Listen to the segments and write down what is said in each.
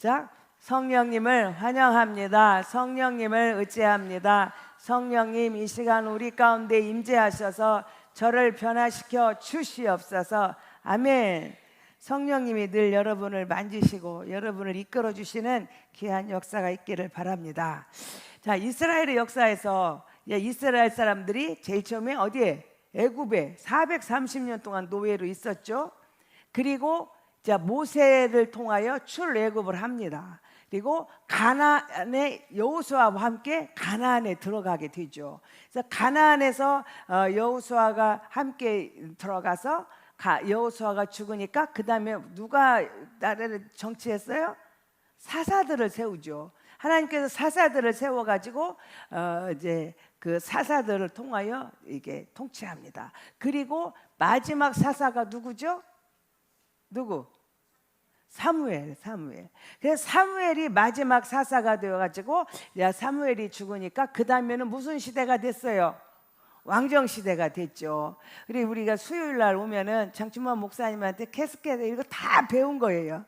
시작. 성령님을 환영합니다. 성령님을 의지합니다. 성령님, 이 시간 우리 가운데 임재하셔서 저를 변화시켜 주시옵소서. 아멘. 성령님이 늘 여러분을 만지시고 여러분을 이끌어 주시는 귀한 역사가 있기를 바랍니다. 자, 이스라엘의 역사에서 이스라엘 사람들이 제일 처음에 어디에? 애굽에 430년 동안 노예로 있었죠. 그리고 자, 모세를 통하여 출애굽을 합니다. 그리고 가나안의 여호수아와 함께 가나안에 들어가게 되죠. 그래서 가나안에서 여호수아가 함께 들어가서 여호수아가 죽으니까 그 다음에 누가 나라를 정치했어요? 사사들을 세우죠. 하나님께서 사사들을 세워가지고 이제 그 사사들을 통하여 이게 통치합니다. 그리고 마지막 사사가 누구죠? 누구? 사무엘. 그래서 사무엘이 마지막 사사가 되어가지고 사무엘이 죽으니까 그 다음에는 무슨 시대가 됐어요? 왕정 시대가 됐죠. 그리고 우리가 수요일 날 오면은 장충만 목사님한테 캐스케드 이거 다 배운 거예요.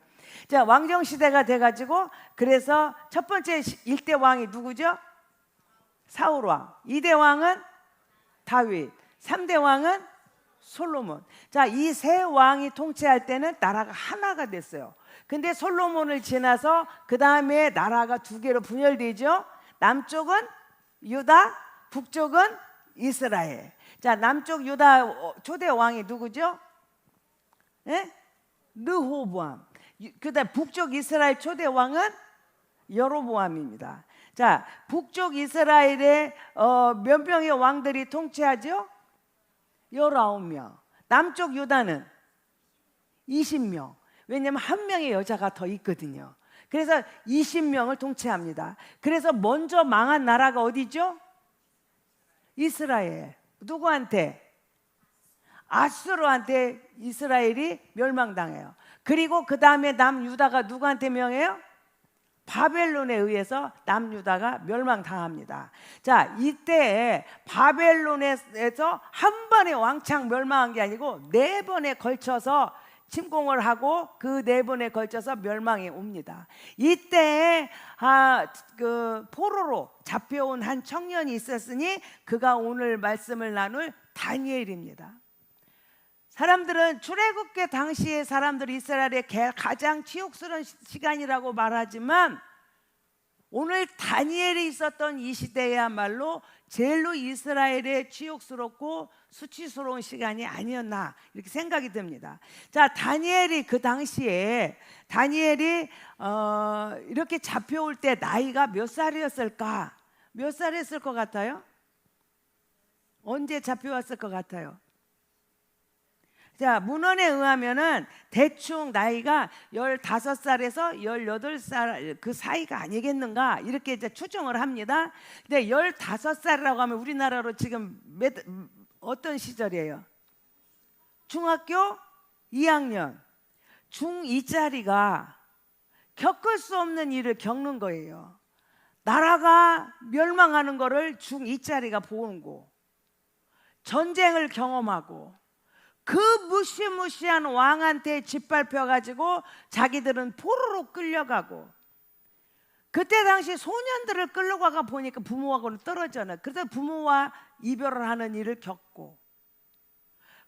자, 왕정 시대가 돼가지고 그래서 첫 번째 1대 왕이 누구죠? 사울 왕. 2대 왕은 다윗. 3대 왕은 솔로몬. 자, 이 세 왕이 통치할 때는 나라가 하나가 됐어요. 근데 솔로몬을 지나서 그 다음에 나라가 두 개로 분열되죠. 남쪽은 유다, 북쪽은 이스라엘. 자, 남쪽 유다 초대 왕이 누구죠? 네? 르호보암. 그다음 북쪽 이스라엘 초대 왕은 여로보암입니다. 자, 북쪽 이스라엘에 몇 명의 왕들이 통치하죠? 19명. 남쪽 유다는 20명. 왜냐하면 한 명의 여자가 더 있거든요. 그래서 20명을 통치합니다. 그래서 먼저 망한 나라가 어디죠? 이스라엘. 누구한테? 아수르한테 이스라엘이 멸망당해요. 그리고 그 다음에 남유다가 누구한테 명해요? 바벨론에 의해서 남유다가 멸망당합니다. 자, 이때 바벨론에서 한 번에 왕창 멸망한 게 아니고 4번에 걸쳐서 침공을 하고 그 4번에 걸쳐서 멸망이 옵니다. 이때 그 포로로 잡혀온 한 청년이 있었으니 그가 오늘 말씀을 나눌 다니엘입니다. 사람들은 출애굽기 당시의 사람들이 이스라엘의 가장 치욕스러운 시간이라고 말하지만 오늘 다니엘이 있었던 이 시대야말로 제일로 이스라엘의 치욕스럽고 수치스러운 시간이 아니었나 이렇게 생각이 듭니다. 자, 다니엘이 그 당시에 이렇게 잡혀올 때 나이가 몇 살이었을까? 몇 살이었을 것 같아요? 언제 잡혀왔을 것 같아요? 자, 문헌에 의하면은 대충 나이가 15살에서 18살 그 사이가 아니겠는가 이렇게 이제 추정을 합니다. 근데 15살이라고 하면 우리나라로 지금 어떤 시절이에요? 중학교 2학년. 중2짜리가 겪을 수 없는 일을 겪는 거예요. 나라가 멸망하는 거를 중2짜리가 보는 거. 전쟁을 경험하고 그 무시무시한 왕한테 짓밟혀가지고 자기들은 포로로 끌려가고 그때 당시 소년들을 끌고 가가 보니까 부모하고는 떨어져나 그래서 부모와 이별을 하는 일을 겪고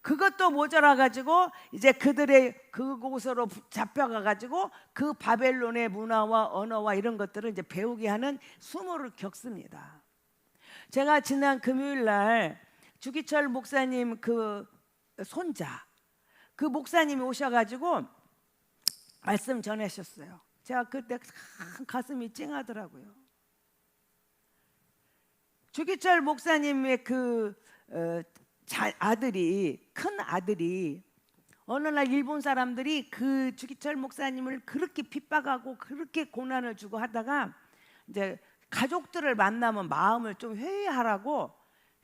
그것도 모자라가지고 이제 그들의 그곳으로 잡혀가가지고 그 바벨론의 문화와 언어와 이런 것들을 이제 배우게 하는 수모를 겪습니다. 제가 지난 금요일 날 주기철 목사님 그 손자 그 목사님이 오셔가지고 말씀 전하셨어요. 제가 그때 가슴이 찡하더라고요. 주기철 목사님의 그 아들이 큰 아들이 어느 날 일본 사람들이 그 주기철 목사님을 그렇게 핍박하고 그렇게 고난을 주고 하다가 이제 가족들을 만나면 마음을 좀 회개하라고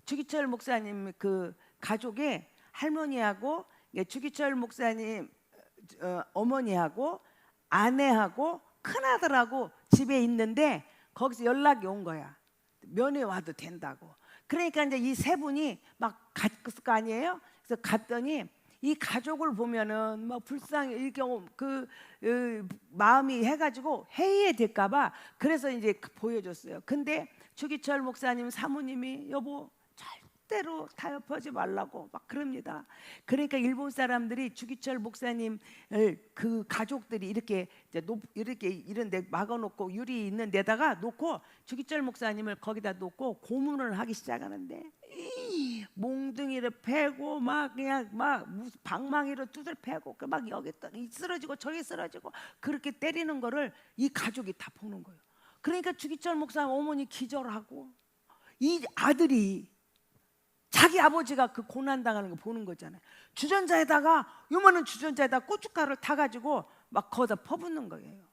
주기철 목사님 그 가족에 할머니하고 주기철 목사님 어머니하고 아내하고 큰아들하고 집에 있는데 거기서 연락이 온 거야. 면회 와도 된다고. 그러니까 이제 이 세 분이 막 갔을 거 아니에요. 그래서 갔더니 이 가족을 보면은 막 불쌍해 이렇게 마음이 해가지고 해이해질까봐 그래서 이제 보여줬어요. 근데 주기철 목사님 사모님이 여보 절대로 타협하지 말라고 막 그럽니다. 그러니까 일본 사람들이 주기철 목사님을 그 가족들이 이렇게 이렇게 이런 데 막아놓고 유리 있는 데다가 놓고 주기철 목사님을 거기다 놓고 고문을 하기 시작하는데 몽둥이를 패고 막 그냥 막 무슨 방망이로 두들 패고 막 여기 쓰러지고 저기 쓰러지고 그렇게 때리는 거를 이 가족이 다 보는 거예요. 그러니까 주기철 목사님 어머니 기절하고 이 아들이 자기 아버지가 그 고난당하는 거 보는 거잖아요. 주전자에다가 요만한 주전자에다 고춧가루를 타가지고 막 거기다 퍼붓는 거예요.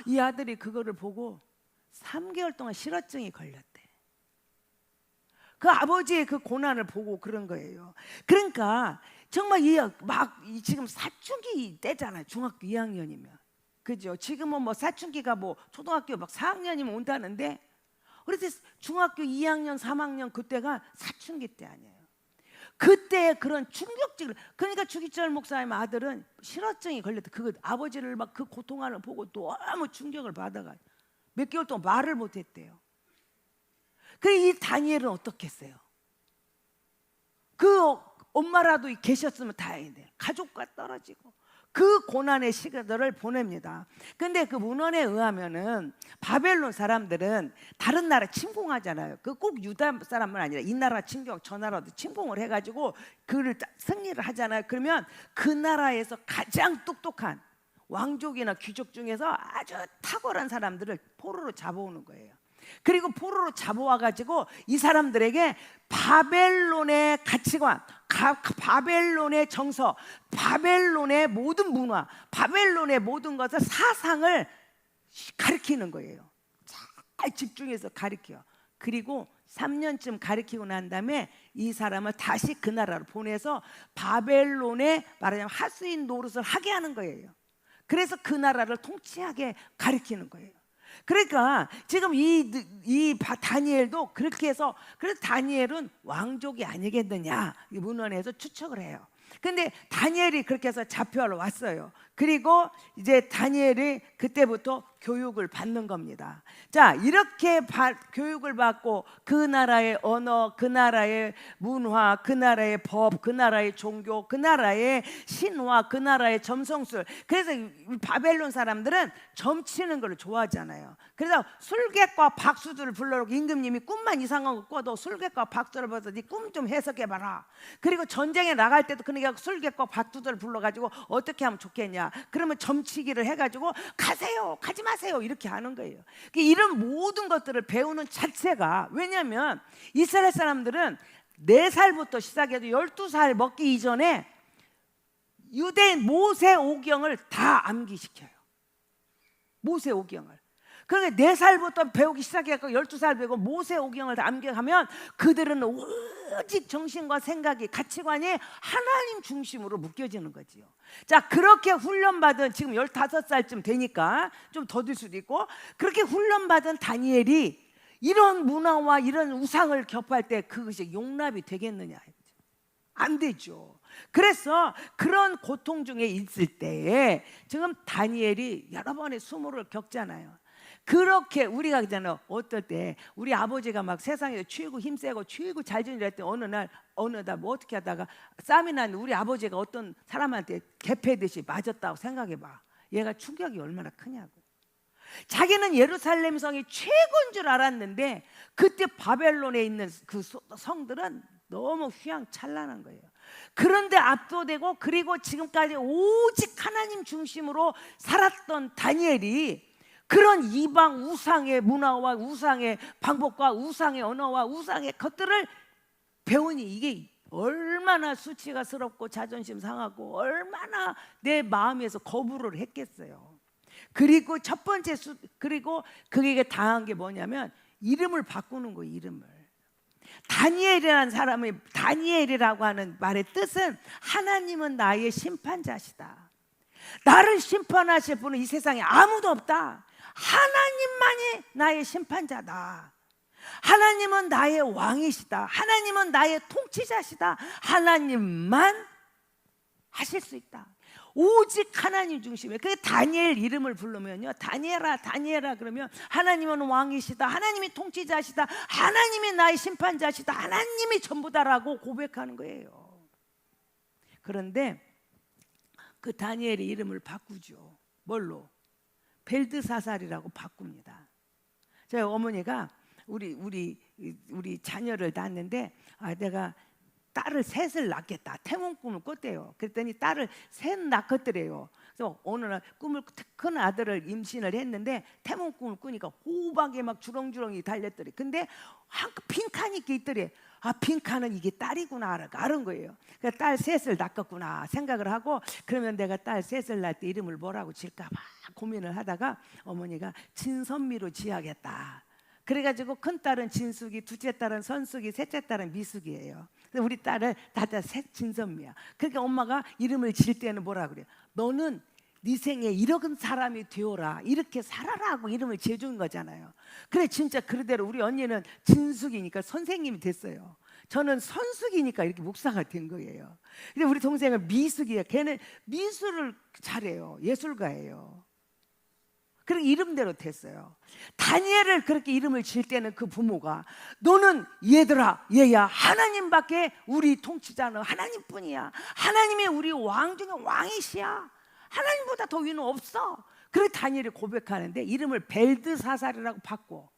이 아들이 그거를 보고 3개월 동안 실어증이 걸렸대. 그 아버지의 그 고난을 보고 그런 거예요. 그러니까 정말 지금 사춘기 때잖아요. 중학교 2학년이면 그죠? 지금은 뭐 사춘기가 뭐 초등학교 막 4학년이면 온다는데 그래서 중학교 2학년 3학년 그때가 사춘기 때 아니에요. 그때 그런 충격적을 그러니까 주기철 목사님 아들은 실어증이 걸렸다. 그 아버지를 막 그 고통하는 보고 너무 충격을 받아가 몇 개월 동안 말을 못했대요. 그 이 다니엘은 어떻게 했어요? 그 엄마라도 계셨으면 다행인데 가족과 떨어지고 그 고난의 시간들을 보냅니다. 근데 그 문헌에 의하면은 바벨론 사람들은 다른 나라 침공하잖아요. 그 꼭 유다 사람만 아니라 이 나라 침공 저 나라도 침공을 해가지고 그를 승리를 하잖아요. 그러면 그 나라에서 가장 똑똑한 왕족이나 귀족 중에서 아주 탁월한 사람들을 포로로 잡아오는 거예요. 그리고 포로로 잡아와가지고 이 사람들에게 바벨론의 가치관, 바벨론의 정서, 바벨론의 모든 문화, 바벨론의 모든 것을 사상을 가르치는 거예요. 잘 집중해서 가르쳐요. 그리고 3년쯤 가르치고 난 다음에 이 사람을 다시 그 나라로 보내서 바벨론의 말하자면 하수인 노릇을 하게 하는 거예요. 그래서 그 나라를 통치하게 가르치는 거예요. 그러니까 지금 이 다니엘도 그렇게 해서 그래서 다니엘은 왕족이 아니겠느냐 이 문헌에서 추측을 해요. 근데 다니엘이 그렇게 해서 잡혀러 왔어요. 그리고 이제 다니엘이 그때부터 교육을 받는 겁니다. 자, 이렇게 교육을 받고 그 나라의 언어, 그 나라의 문화, 그 나라의 법, 그 나라의 종교, 그 나라의 신화, 그 나라의 점성술. 그래서 바벨론 사람들은 점치는 걸 좋아하잖아요. 그래서 술객과 박수들을 불러놓고 임금님이 꿈만 이상한 거 꿔도 술객과 박수를 불러서 네 꿈 좀 해석해봐라. 그리고 전쟁에 나갈 때도 그러니까 술객과 박수들을 불러가지고 어떻게 하면 좋겠냐. 그러면 점치기를 해가지고 가세요, 가지 마세요 이렇게 하는 거예요. 이런 모든 것들을 배우는 자체가 왜냐하면 이스라엘 사람들은 4살부터 시작해도 12살 먹기 이전에 유대인 모세오경을 다 암기시켜요. 모세오경을. 그러니까 4살부터 배우기 시작해서 12살 배우고 모세오경을 다 암기하면 그들은 오직 정신과 생각이 가치관이 하나님 중심으로 묶여지는 거지요. 자, 그렇게 훈련받은 지금 15살쯤 되니까 좀 더 될 수도 있고 그렇게 훈련받은 다니엘이 이런 문화와 이런 우상을 접할 때 그것이 용납이 되겠느냐? 안 되죠. 그래서 그런 고통 중에 있을 때에 지금 다니엘이 여러 번의 수모를 겪잖아요. 그렇게 우리가 그잖아요. 어떨 때 우리 아버지가 막 세상에서 최고 힘세고 최고 잘 지내릴 때 어느 날 뭐 어떻게 하다가 싸움이 났는데 우리 아버지가 어떤 사람한테 개패듯이 맞았다고 생각해봐. 얘가 충격이 얼마나 크냐고. 자기는 예루살렘 성이 최고인 줄 알았는데 그때 바벨론에 있는 그 성들은 너무 휘황찬란한 거예요. 그런데 압도되고 그리고 지금까지 오직 하나님 중심으로 살았던 다니엘이 그런 이방 우상의 문화와 우상의 방법과 우상의 언어와 우상의 것들을 배우니 이게 얼마나 수치가스럽고 자존심 상하고 얼마나 내 마음에서 거부를 했겠어요. 그리고 첫 번째 그리고 그에게 당한 게 뭐냐면 이름을 바꾸는 거예요. 이름을. 다니엘이라는 사람이 다니엘이라고 하는 말의 뜻은 하나님은 나의 심판자시다. 나를 심판하실 분은 이 세상에 아무도 없다. 하나님만이 나의 심판자다. 하나님은 나의 왕이시다. 하나님은 나의 통치자시다. 하나님만 하실 수 있다. 오직 하나님 중심에. 그 다니엘 이름을 부르면요, 다니엘아 다니엘아 그러면 하나님은 왕이시다, 하나님이 통치자시다, 하나님이 나의 심판자시다, 하나님이 전부다라고 고백하는 거예요. 그런데 그 다니엘의 이름을 바꾸죠. 뭘로? 벨드사살이라고 바꿉니다. 저희 어머니가 우리 자녀를 낳았는데, 내가 딸을 셋을 낳겠다, 태몽 꿈을 꿨대요. 그랬더니 딸을 셋 낳았더래요. 그래서 어느 날 큰 아들을 임신을 했는데 태몽 꿈을 꾸니까 호박에 막 주렁주렁이 달렸더래. 근데 한 빈칸이 있더래. 빈칸은 이게 딸이구나 알은 거예요. 그래서 딸 셋을 낳았구나 생각을 하고, 그러면 내가 딸 셋을 낳을 때 이름을 뭐라고 지을까 막 고민을 하다가 어머니가 진선미로 지어야겠다. 그래가지고 큰 딸은 진숙이, 둘째 딸은 선숙이, 셋째 딸은 미숙이에요. 그래서 우리 딸을 다 진선미야. 그러니까 엄마가 이름을 지을 때는 뭐라 그래요? 너는 네 생에 이런 사람이 되어라, 이렇게 살아라 하고 이름을 지어준 거잖아요. 그래, 진짜 그대로 우리 언니는 진숙이니까 선생님이 됐어요. 저는 선숙이니까 이렇게 목사가 된 거예요. 근데 우리 동생은 미숙이에요. 걔는 미술을 잘해요. 예술가예요. 그렇게 이름대로 됐어요. 다니엘을 그렇게 이름을 지을 때는 그 부모가 너는 얘들아 얘야 하나님밖에 우리 통치자는 하나님뿐이야. 하나님이 우리 왕 중에 왕이시야. 하나님보다 더 위는 없어. 그래 다니엘이 고백하는데 이름을 벨드사살이라고 바꿔.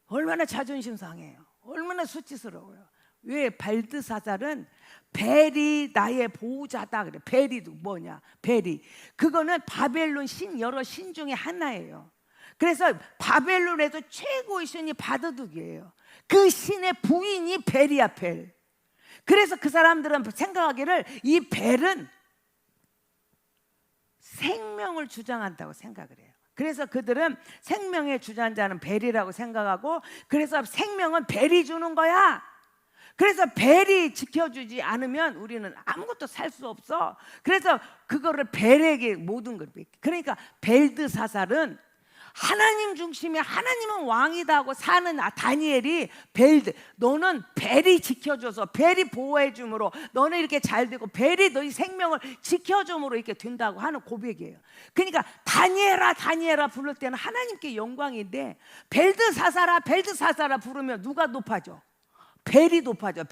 얼마나 자존심 상해요. 얼마나 수치스러워요. 왜? 벨드사살은 벨이 나의 보호자다 그래. 벨이 뭐냐? 벨이 그거는 바벨론 여러 신 중에 하나예요. 그래서 바벨론에서 최고의 신이 바드둑이에요. 그 신의 부인이 벨이야, 벨. 그래서 그 사람들은 생각하기를 이 벨은 생명을 주장한다고 생각을 해요. 그래서 그들은 생명의 주장자는 벨이라고 생각하고, 그래서 생명은 벨이 주는 거야. 그래서 벨이 지켜주지 않으면 우리는 아무것도 살 수 없어. 그래서 그거를 벨에게 모든 걸 뺏기. 그러니까 벨드사살은 하나님 중심에 하나님은 왕이다 하고 사는 다니엘이 너는 벨이 지켜줘서 벨이 보호해줌으로 너는 이렇게 잘 되고 벨이 너희 생명을 지켜줌으로 이렇게 된다고 하는 고백이에요. 그러니까 다니엘아 다니엘아 부를 때는 하나님께 영광인데 벨드사살아 부르면 누가 높아져? 벨이 높아져.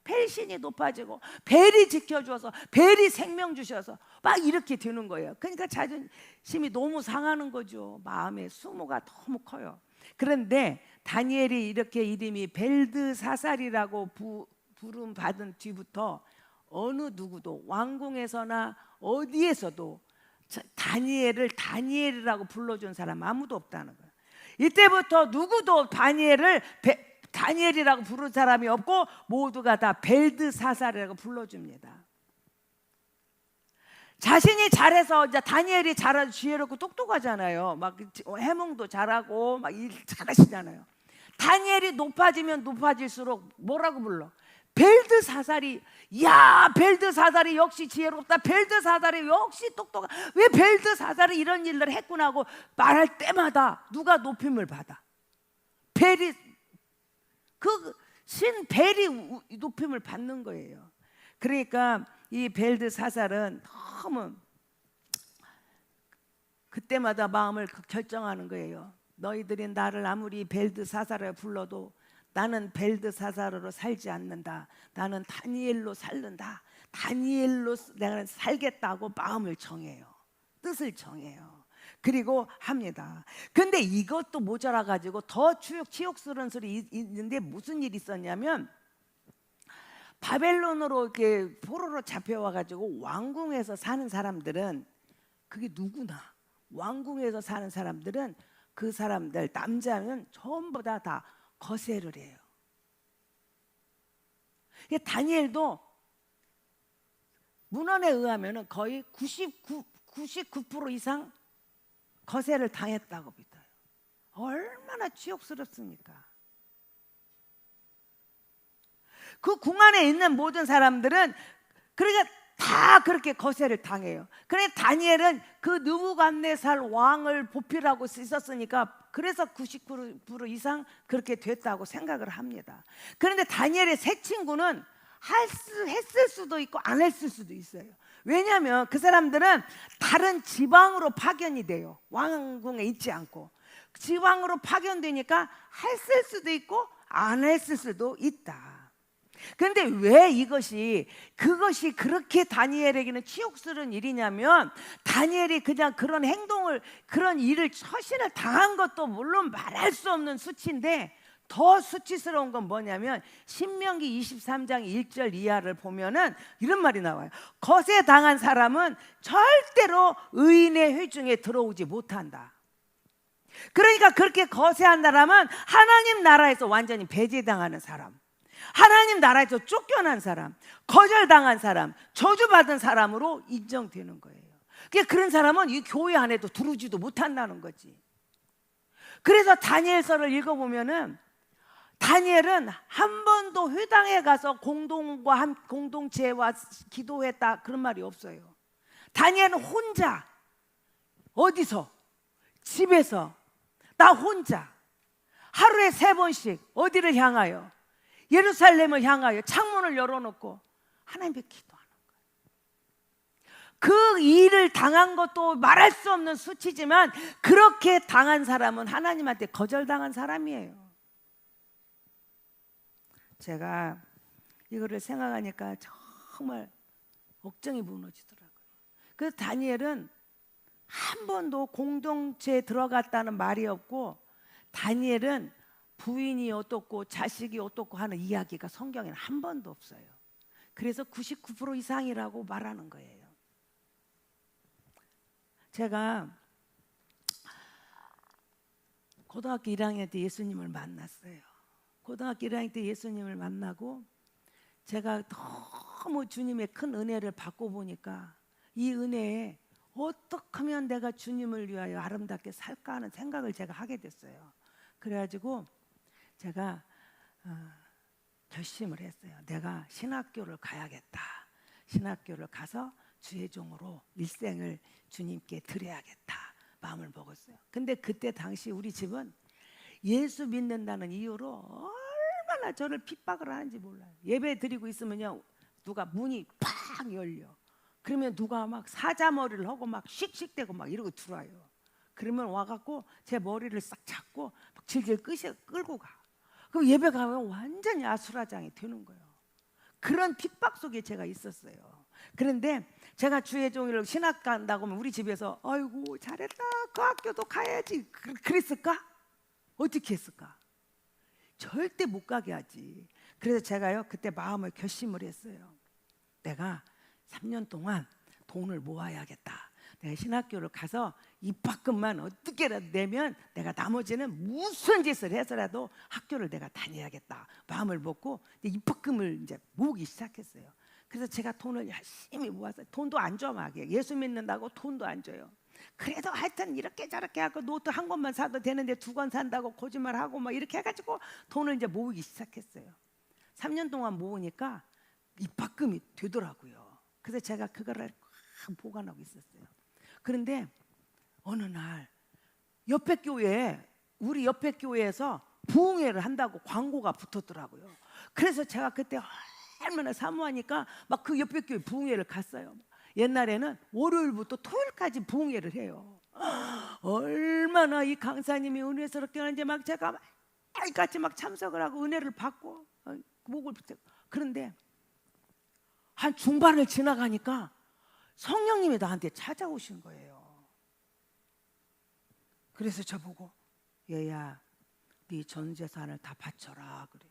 벨신이 높아지고 벨이 지켜줘서 벨이 생명 주셔서 막 이렇게 되는 거예요. 그러니까 자존심이 너무 상하는 거죠. 마음의 수모가 너무 커요. 그런데 다니엘이 이렇게 이름이 벨드사살이라고 부름 받은 뒤부터 어느 누구도 왕궁에서나 어디에서도 다니엘을 다니엘이라고 불러준 사람 아무도 없다는 거예요. 이때부터 누구도 다니엘이라고 부른 사람이 없고 모두가 다 벨드사살이라고 불러줍니다. 자신이 잘해서 이제 다니엘이 잘하고 지혜롭고 똑똑하잖아요. 막 해몽도 잘하고 막 일 잘하시잖아요. 다니엘이 높아지면 높아질수록 뭐라고 불러? 벨드사살이 역시 지혜롭다. 벨드사살이 역시 똑똑하. 왜 벨드사살이 이런 일을 했구나 하고 말할 때마다 누가 높임을 받아? 벨이 그 신 벨이 높임을 받는 거예요. 그러니까 이 벨드사살은 너무 그때마다 마음을 결정하는 거예요. 너희들이 나를 아무리 벨드사살을 불러도 나는 벨드사살로 살지 않는다. 나는 다니엘로 살는다. 다니엘로 내가 살겠다고 마음을 정해요. 뜻을 정해요. 그리고 합니다. 근데 이것도 모자라 가지고 더 치욕스러운 소리 있는데 무슨 일이 있었냐면 바벨론으로 이렇게 포로로 잡혀와 가지고 왕궁에서 사는 사람들은 그게 누구나 왕궁에서 사는 사람들은 그 사람들 남자는 전부 다 거세를 해요. 다니엘도 문헌에 의하면 거의 99% 이상 거세를 당했다고 믿어요. 얼마나 치욕스럽습니까? 그 궁 안에 있는 모든 사람들은 그러니까 다 그렇게 거세를 당해요. 그런데 다니엘은 그 느부갓네살 왕을 보필하고 있었으니까 그래서 99% 이상 그렇게 됐다고 생각을 합니다. 그런데 다니엘의 세 친구는 했을 수도 있고 안 했을 수도 있어요. 왜냐하면 그 사람들은 다른 지방으로 파견이 돼요. 왕궁에 있지 않고 지방으로 파견되니까 했을 수도 있고 안 했을 수도 있다. 그런데 왜 그것이 그렇게 다니엘에게는 치욕스러운 일이냐면, 다니엘이 그냥 그런 행동을, 그런 일을, 처신을 당한 것도 물론 말할 수 없는 수치인데, 더 수치스러운 건 뭐냐면 신명기 23장 1절 이하를 보면은 이런 말이 나와요. 거세 당한 사람은 절대로 의인의 회중에 들어오지 못한다. 그러니까 그렇게 거세한 사람은 하나님 나라에서 완전히 배제당하는 사람, 하나님 나라에서 쫓겨난 사람, 거절당한 사람, 저주받은 사람으로 인정되는 거예요. 그런 사람은 이 교회 안에도 들어오지도 못한다는 거지. 그래서 다니엘서를 읽어보면은 다니엘은 한 번도 회당에 가서 공동체와 기도했다 그런 말이 없어요. 다니엘은 혼자, 어디서? 집에서 나 혼자 하루에 3번씩 어디를 향하여? 예루살렘을 향하여 창문을 열어놓고 하나님께 기도하는 거예요. 그 일을 당한 것도 말할 수 없는 수치지만, 그렇게 당한 사람은 하나님한테 거절당한 사람이에요. 제가 이거를 생각하니까 정말 억장이 무너지더라고요. 그래서 다니엘은 한 번도 공동체에 들어갔다는 말이 없고, 다니엘은 부인이 어떻고 자식이 어떻고 하는 이야기가 성경에는 한 번도 없어요. 그래서 99% 이상이라고 말하는 거예요. 제가 고등학교 1학년 때 예수님을 만났어요. 고등학교 1학년 때 예수님을 만나고 제가 너무 주님의 큰 은혜를 받고 보니까 이 은혜에 어떻게 하면 내가 주님을 위하여 아름답게 살까 하는 생각을 제가 하게 됐어요. 그래가지고 제가 결심을 했어요. 내가 신학교를 가야겠다. 신학교를 가서 주의 종으로 일생을 주님께 드려야겠다 마음을 먹었어요. 근데 그때 당시 우리 집은 예수 믿는다는 이유로 얼마나 저를 핍박을 하는지 몰라요. 예배 드리고 있으면요, 누가 문이 팍 열려. 그러면 누가 막 사자머리를 하고 막 씩씩대고 막 이러고 들어와요. 그러면 와갖고 제 머리를 싹 잡고 막 질질 끌고 가. 그럼 예배 가면 완전히 아수라장이 되는 거예요. 그런 핍박 속에 제가 있었어요. 그런데 제가 주의 종일 신학 간다고 하면 우리 집에서 아이고 잘했다, 그 학교도 가야지 그랬을까? 어떻게 했을까? 절대 못 가게 하지. 그래서 제가요 그때 마음을 결심을 했어요. 내가 3년 동안 돈을 모아야겠다. 내가 신학교를 가서 입학금만 어떻게라도 내면 내가 나머지는 무슨 짓을 해서라도 학교를 내가 다녀야겠다 마음을 먹고 입학금을 이제 모으기 시작했어요. 그래서 제가 돈을 열심히 모았어요. 돈도 안 줘, 막 예수 믿는다고 돈도 안 줘요. 그래도 하여튼 이렇게 저렇게 하고 노트 한 권만 사도 되는데 2권 산다고 거짓말하고 막 이렇게 해가지고 돈을 이제 모으기 시작했어요. 3년 동안 모으니까 입학금이 되더라고요. 그래서 제가 그거를 보관하고 있었어요. 그런데 어느 날 우리 옆에 교회에서 부흥회를 한다고 광고가 붙었더라고요. 그래서 제가 그때 얼마나 사모하니까 막 그 옆에 교회 부흥회를 갔어요. 옛날에는 월요일부터 토요일까지 부흥회를 해요. 얼마나 이 강사님이 은혜스럽게 하는지 막 제가 매일같이 막 참석을 하고 은혜를 받고 목을 붙여. 그런데 한 중반을 지나가니까 성령님이 나한테 찾아오신 거예요. 그래서 저보고 얘야, 네 전 재산을 다 바쳐라 그래.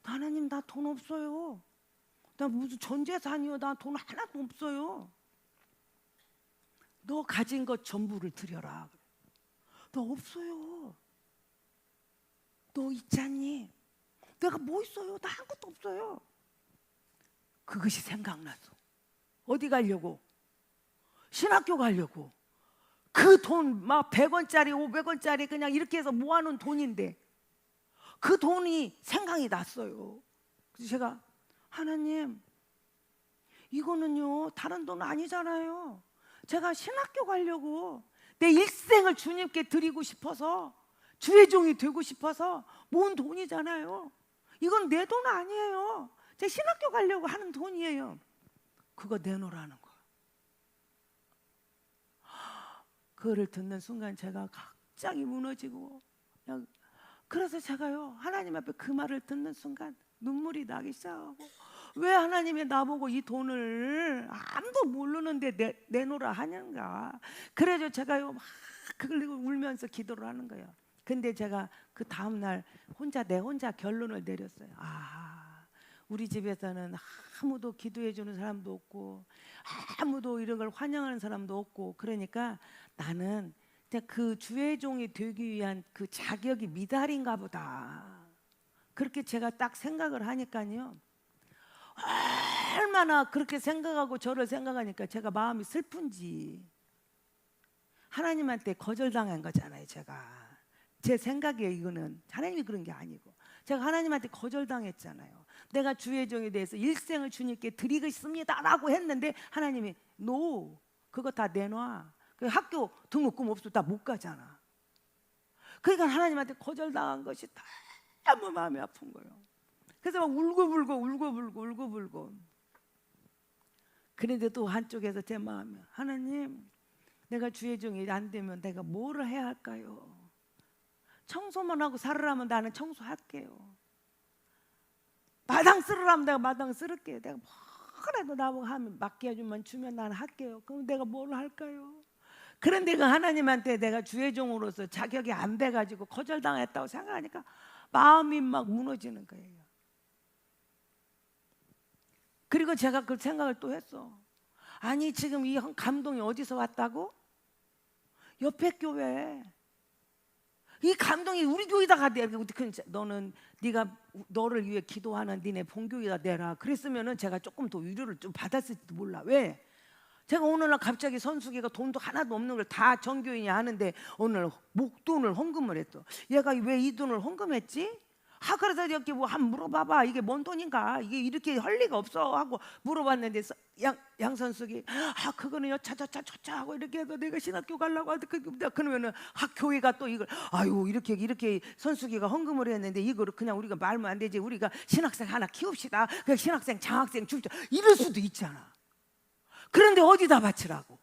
하나님, 나 돈 없어요. 나 무슨 전 재산이요? 나 돈 하나도 없어요. 너 가진 것 전부를 드려라 그래. 너 없어요. 너 있잖니? 내가 뭐 있어요? 나 아무것도 없어요. 그것이 생각나서 어디 가려고? 신학교 가려고. 그 돈 막 100원짜리 500원짜리 그냥 이렇게 해서 모아놓은 돈인데 그 돈이 생각이 났어요. 그래서 제가 하나님, 이거는요 다른 돈 아니잖아요. 제가 신학교 가려고 내 일생을 주님께 드리고 싶어서 주의 종이 되고 싶어서 모은 돈이잖아요. 이건 내 돈 아니에요. 제 신학교 가려고 하는 돈이에요. 그거 내놓으라는 거예요. 그거를 듣는 순간 제가 갑자기 무너지고, 그래서 제가요, 하나님 앞에 그 말을 듣는 순간 눈물이 나기 시작하고, 왜 하나님이 나보고 이 돈을 아무도 모르는데 내놓으라 하는가. 그래서 제가요 막 그걸 울면서 기도를 하는 거예요. 근데 제가 그 다음날 내 혼자 결론을 내렸어요. 우리 집에서는 아무도 기도해 주는 사람도 없고, 아무도 이런 걸 환영하는 사람도 없고, 그러니까 나는 그 주의 종이 되기 위한 그 자격이 미달인가 보다. 그렇게 제가 딱 생각을 하니까요, 얼마나 그렇게 생각하고 저를 생각하니까 제가 마음이 슬픈지. 하나님한테 거절당한 거잖아요. 제가 제 생각에 이거는 하나님이 그런 게 아니고 제가 하나님한테 거절당했잖아요. 내가 주의 종에 대해서 일생을 주님께 드리겠습니다 라고 했는데 하나님이 노, 그거 다 내놔. 그 학교 등록금 없어 다 못 가잖아. 그러니까 하나님한테 거절당한 것이 너무 마음이 아픈 거예요. 그래서 막 울고불고. 그런데 또 한쪽에서 제 마음이, 하나님, 내가 주의 종이 안 되면 내가 뭐를 해야 할까요? 청소만 하고 살으라면 나는 청소할게요. 마당 쓸으라면 내가 마당 쓸을게요. 내가 뭐라도 나보고 하면 맡겨주면 주면 나는 할게요. 그럼 내가 뭘 할까요? 그런데 그 하나님한테 내가 주의 종으로서 자격이 안 돼가지고 거절당했다고 생각하니까 마음이 막 무너지는 거예요. 그리고 제가 그 생각을 또 했어. 아니 지금 이 감동이 어디서 왔다고? 옆에 교회. 이 감동이 우리 교회다가 돼. 너는 네가 너를 위해 기도하는 니네 본교회가 되라. 그랬으면은 제가 조금 더 위로를 좀 받았을지도 몰라. 왜? 제가 오늘날 갑자기 선수기가 돈도 하나도 없는 걸 다 전교인이 하는데 오늘 목돈을 헌금을 했어. 얘가 왜 이 돈을 헌금했지? 그래서 여기 뭐 한번 물어봐봐. 이게 뭔 돈인가? 이게 이렇게 할 리가 없어 하고 물어봤는데 양 선수기 그거는 여차저차 하고 이렇게 해서 내가 신학교 가려고 하는데 그러면은 교회가 또 이걸 이렇게 선수기가 헌금을 했는데 이거를 그냥 우리가 말면 안 되지. 우리가 신학생 하나 키웁시다. 그냥 신학생 장학생 줍시다. 이럴 수도 있잖아. 그런데 어디다 바치라고?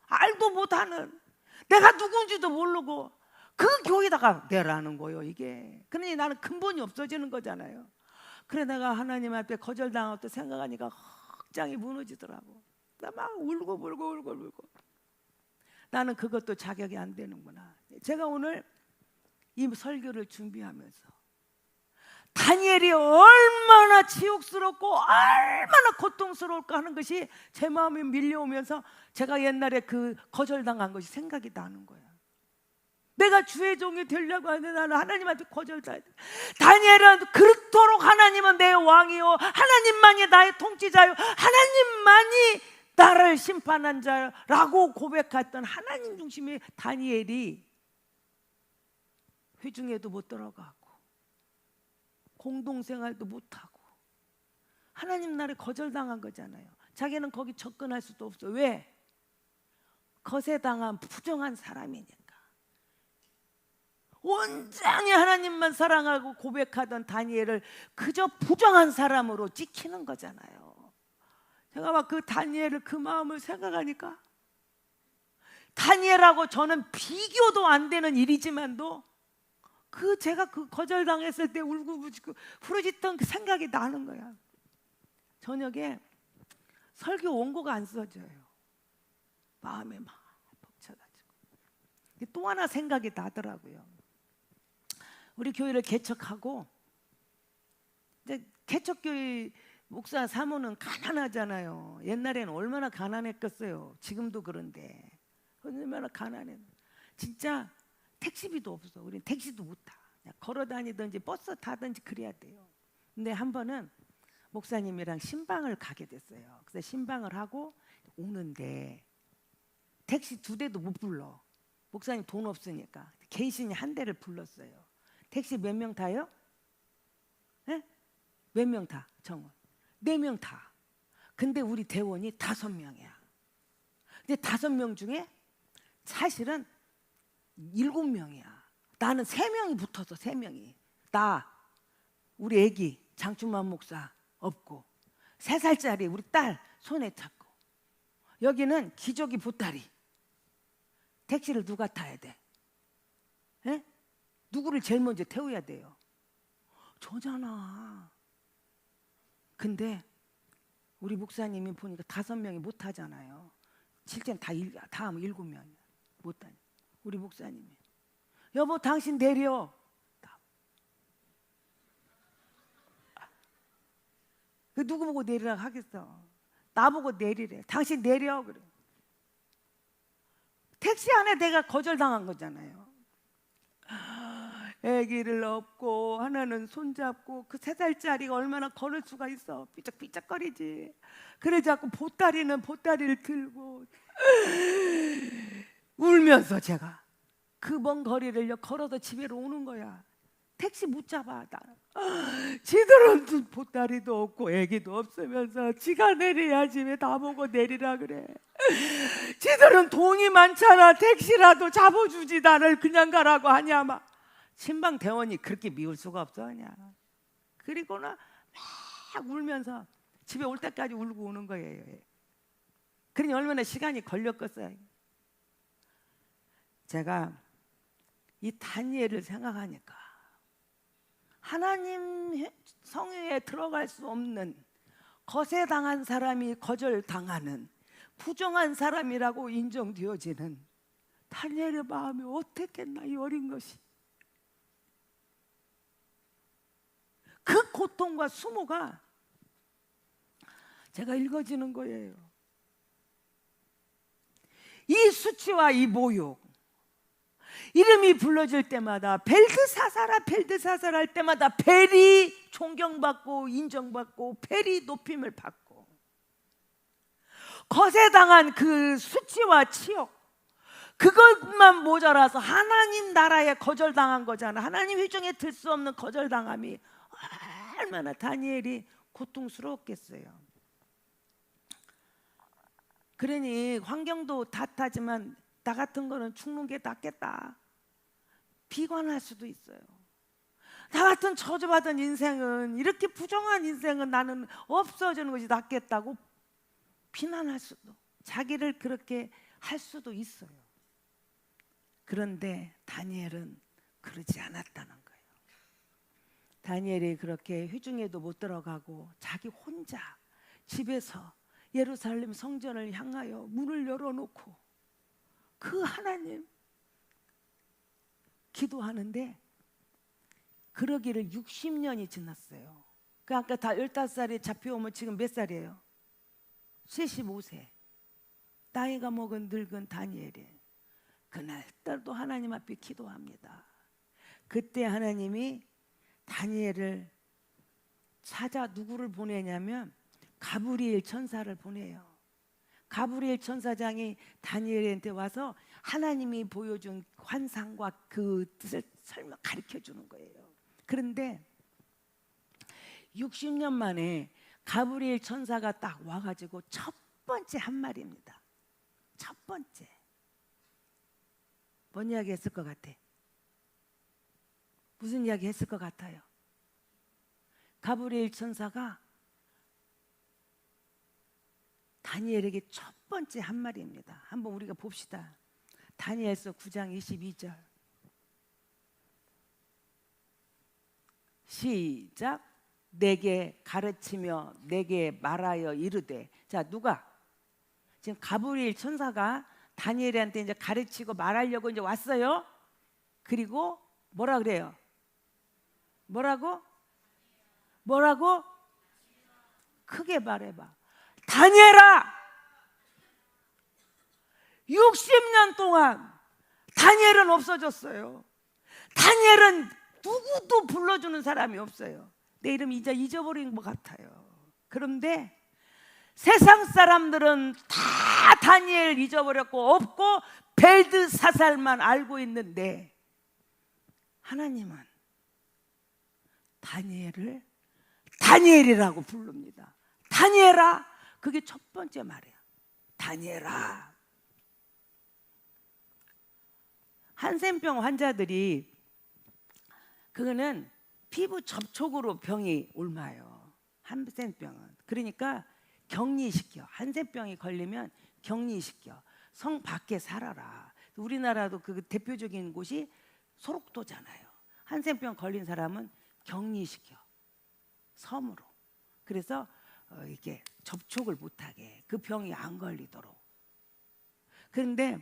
알도 못하는, 내가 누군지도 모르고 그 교회다가 내라는 거예요. 이게 그러니 나는 근본이 없어지는 거잖아요. 그래 내가 하나님 앞에 거절당하고 생각하니까 확장이 무너지더라고. 나 막 울고 나는 그것도 자격이 안 되는구나. 제가 오늘 이 설교를 준비하면서 다니엘이 얼마나 치욕스럽고 얼마나 고통스러울까 하는 것이 제 마음에 밀려오면서 제가 옛날에 그 거절당한 것이 생각이 나는 거야. 내가 주의 종이 되려고 하는데 나는 하나님한테 거절당해. 다니엘은 그렇도록 하나님은 내 왕이요, 하나님만이 나의 통치자요, 하나님만이 나를 심판한 자라고 고백했던 하나님 중심의 다니엘이 회중에도 못 들어가고 공동생활도 못하고 하나님 나라에 거절당한 거잖아요. 자기는 거기 접근할 수도 없어. 왜? 거세당한 부정한 사람이니까. 온전히 하나님만 사랑하고 고백하던 다니엘을 그저 부정한 사람으로 찍히는 거잖아요. 제가 막 그 다니엘을 그 마음을 생각하니까 다니엘하고 저는 비교도 안 되는 일이지만도 제가 그 거절당했을 때 울고불고 부르짖던 그 생각이 나는 거야. 저녁에 설교 원고가 안 써져요. 마음에 막 벅차가지고. 또 하나 생각이 나더라고요. 우리 교회를 개척하고 이제 개척교회 목사 사모는 가난하잖아요. 옛날에는 얼마나 가난했겠어요. 지금도 그런데 얼마나 가난해. 진짜 택시비도 없어. 우린 택시도 못 타. 그냥 걸어 다니든지 버스 타든지 그래야 돼요. 근데 한 번은 목사님이랑 신방을 가게 됐어요. 그래서 신방을 하고 오는데 택시 2대도 못 불러. 목사님 돈 없으니까 개인신이 한 대를 불렀어요. 택시 몇 명 타요? 네? 몇 명 타? 정원 4명 타. 근데 우리 대원이 5명이야. 근데 5명 중에 사실은 7명이야. 나는 3명이 붙어서 3명이 나 우리 애기 장충만 목사 없고 3살짜리 우리 딸 손에 잡고 여기는 기저귀 보따리. 택시를 누가 타야 돼? 에? 누구를 제일 먼저 태워야 돼요? 저잖아. 근데 우리 목사님이 보니까 5명이 못 타잖아요. 실제는 다 하면 7명이야. 못 타니. 우리 목사님이 여보 당신 내려. 누구 보고 내리라 하겠어? 나보고 내리래. 당신 내려 그래. 택시 안에 내가 거절당한 거잖아요. 아기를 업고 하나는 손잡고 그 3살짜리가 얼마나 걸을 수가 있어. 삐쩍삐쩍거리지. 그래 자꾸 보따리를 들고 울면서 제가 그 먼 거리를 걸어서 집에로 오는 거야. 택시 못 잡아. 지들은 보따리도 없고 애기도 없으면서 지가 내려야지 왜 나보고 내리라 그래. 지들은 돈이 많잖아. 택시라도 잡아주지 나를 그냥 가라고 하냐. 막 신방 대원이 그렇게 미울 수가 없어 하냐. 그리고는 막 울면서 집에 올 때까지 울고 오는 거예요. 그러니 얼마나 시간이 걸렸겠어요. 제가 이 다니엘을 생각하니까 하나님 성회에 들어갈 수 없는 거세당한 사람이 거절당하는 부정한 사람이라고 인정되어지는 다니엘의 마음이 어떻겠나. 이 어린 것이 그 고통과 수모가 제가 읽어지는 거예요. 이 수치와 이 모욕, 이름이 불러질 때마다 벨드사살 할 때마다 벨이 존경받고 인정받고 벨이 높임을 받고, 거세당한 그 수치와 치욕, 그것만 모자라서 하나님 나라에 거절당한 거잖아. 하나님 회중에 들 수 없는 거절당함이 얼마나 다니엘이 고통스러웠겠어요. 그러니 환경도 탓하지만 나 같은 거는 죽는 게 낫겠다. 비관할 수도 있어요. 나 같은 저주받은 인생은, 이렇게 부정한 인생은 나는 없어지는 것이 낫겠다고 비난할 수도, 자기를 그렇게 할 수도 있어요. 그런데 다니엘은 그러지 않았다는 거예요. 다니엘이 그렇게 회중에도 못 들어가고 자기 혼자 집에서 예루살렘 성전을 향하여 문을 열어놓고 그 하나님 기도하는데, 그러기를 60년이 지났어요. 그 아까 다 15살이 잡혀오면 지금 몇 살이에요? 75세. 나이가 먹은 늙은 다니엘이 그날따라도 하나님 앞에 기도합니다. 그때 하나님이 다니엘을 찾아 누구를 보내냐면 가브리엘 천사를 보내요. 가브리엘 천사장이 다니엘한테 와서 하나님이 보여준 환상과 그 뜻을 설명 가르쳐 주는 거예요. 그런데 60년 만에 가브리엘 천사가 딱 와가지고 첫 번째 한 말입니다. 첫 번째. 뭔 이야기 했을 것 같아? 무슨 이야기 했을 것 같아요? 가브리엘 천사가 다니엘에게 첫 번째 한 말입니다. 한번 우리가 봅시다. 다니엘서 9장 22절. 시작. 내게 가르치며 내게 말하여 이르되. 자, 누가? 지금 가브리엘 천사가 다니엘한테 이제 가르치고 말하려고 이제 왔어요. 그리고 뭐라 그래요? 뭐라고? 크게 말해봐. 다니엘아! 60년 동안 다니엘은 없어졌어요. 다니엘은 누구도 불러주는 사람이 없어요. 내 이름 이제 잊어버린 것 같아요. 그런데 세상 사람들은 다 다니엘 잊어버렸고 없고 벨드사살만 알고 있는데, 하나님은 다니엘을 다니엘이라고 부릅니다. 다니엘아. 그게 첫 번째 말이야. 다니엘아. 한센병 환자들이, 그거는 피부 접촉으로 병이 옮아요. 한센병은. 그러니까 격리시켜. 한센병이 걸리면 격리시켜. 성 밖에 살아라. 우리나라도 그 대표적인 곳이 소록도잖아요. 한센병 걸린 사람은 격리시켜. 섬으로. 그래서 이게 접촉을 못하게, 그 병이 안 걸리도록. 그런데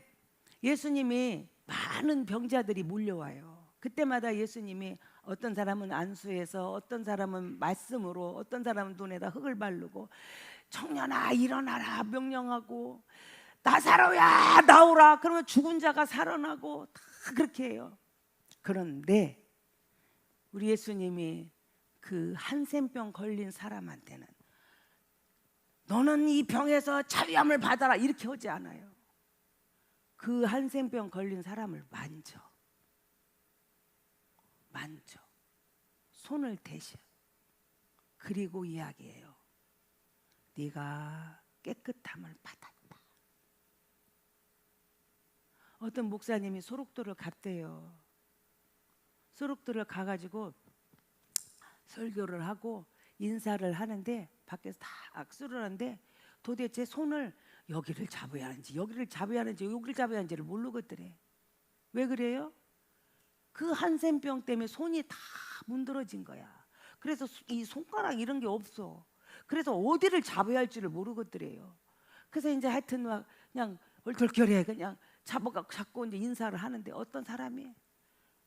예수님이 많은 병자들이 몰려와요. 그때마다 예수님이 어떤 사람은 안수해서, 어떤 사람은 말씀으로, 어떤 사람은 눈에다 흙을 바르고, 청년아 일어나라 명령하고, 나사로야 나오라 그러면 죽은 자가 살아나고, 다 그렇게 해요. 그런데 우리 예수님이 그 한센병 걸린 사람한테는 너는 이 병에서 자유함을 받아라 이렇게 하지 않아요. 그 한센병 걸린 사람을 만져. 손을 대셔. 그리고 이야기해요. 네가 깨끗함을 받았다. 어떤 목사님이 소록도를 갔대요. 소록도를 가가지고 설교를 하고 인사를 하는데, 밖에서 다 악수를 하는데 도대체 손을 여기를 잡아야 하는지 여기를 잡아야 하는지 여기를 잡아야 하는지를 모르겠더래. 왜 그래요? 그 한센병 때문에 손이 다 문드러진 거야. 그래서 이 손가락 이런 게 없어. 그래서 어디를 잡아야 할지를 모르겠더래요. 그래서 이제 하여튼 막 그냥 얼떨결에 그냥 잡고 이제 인사를 하는데, 어떤 사람이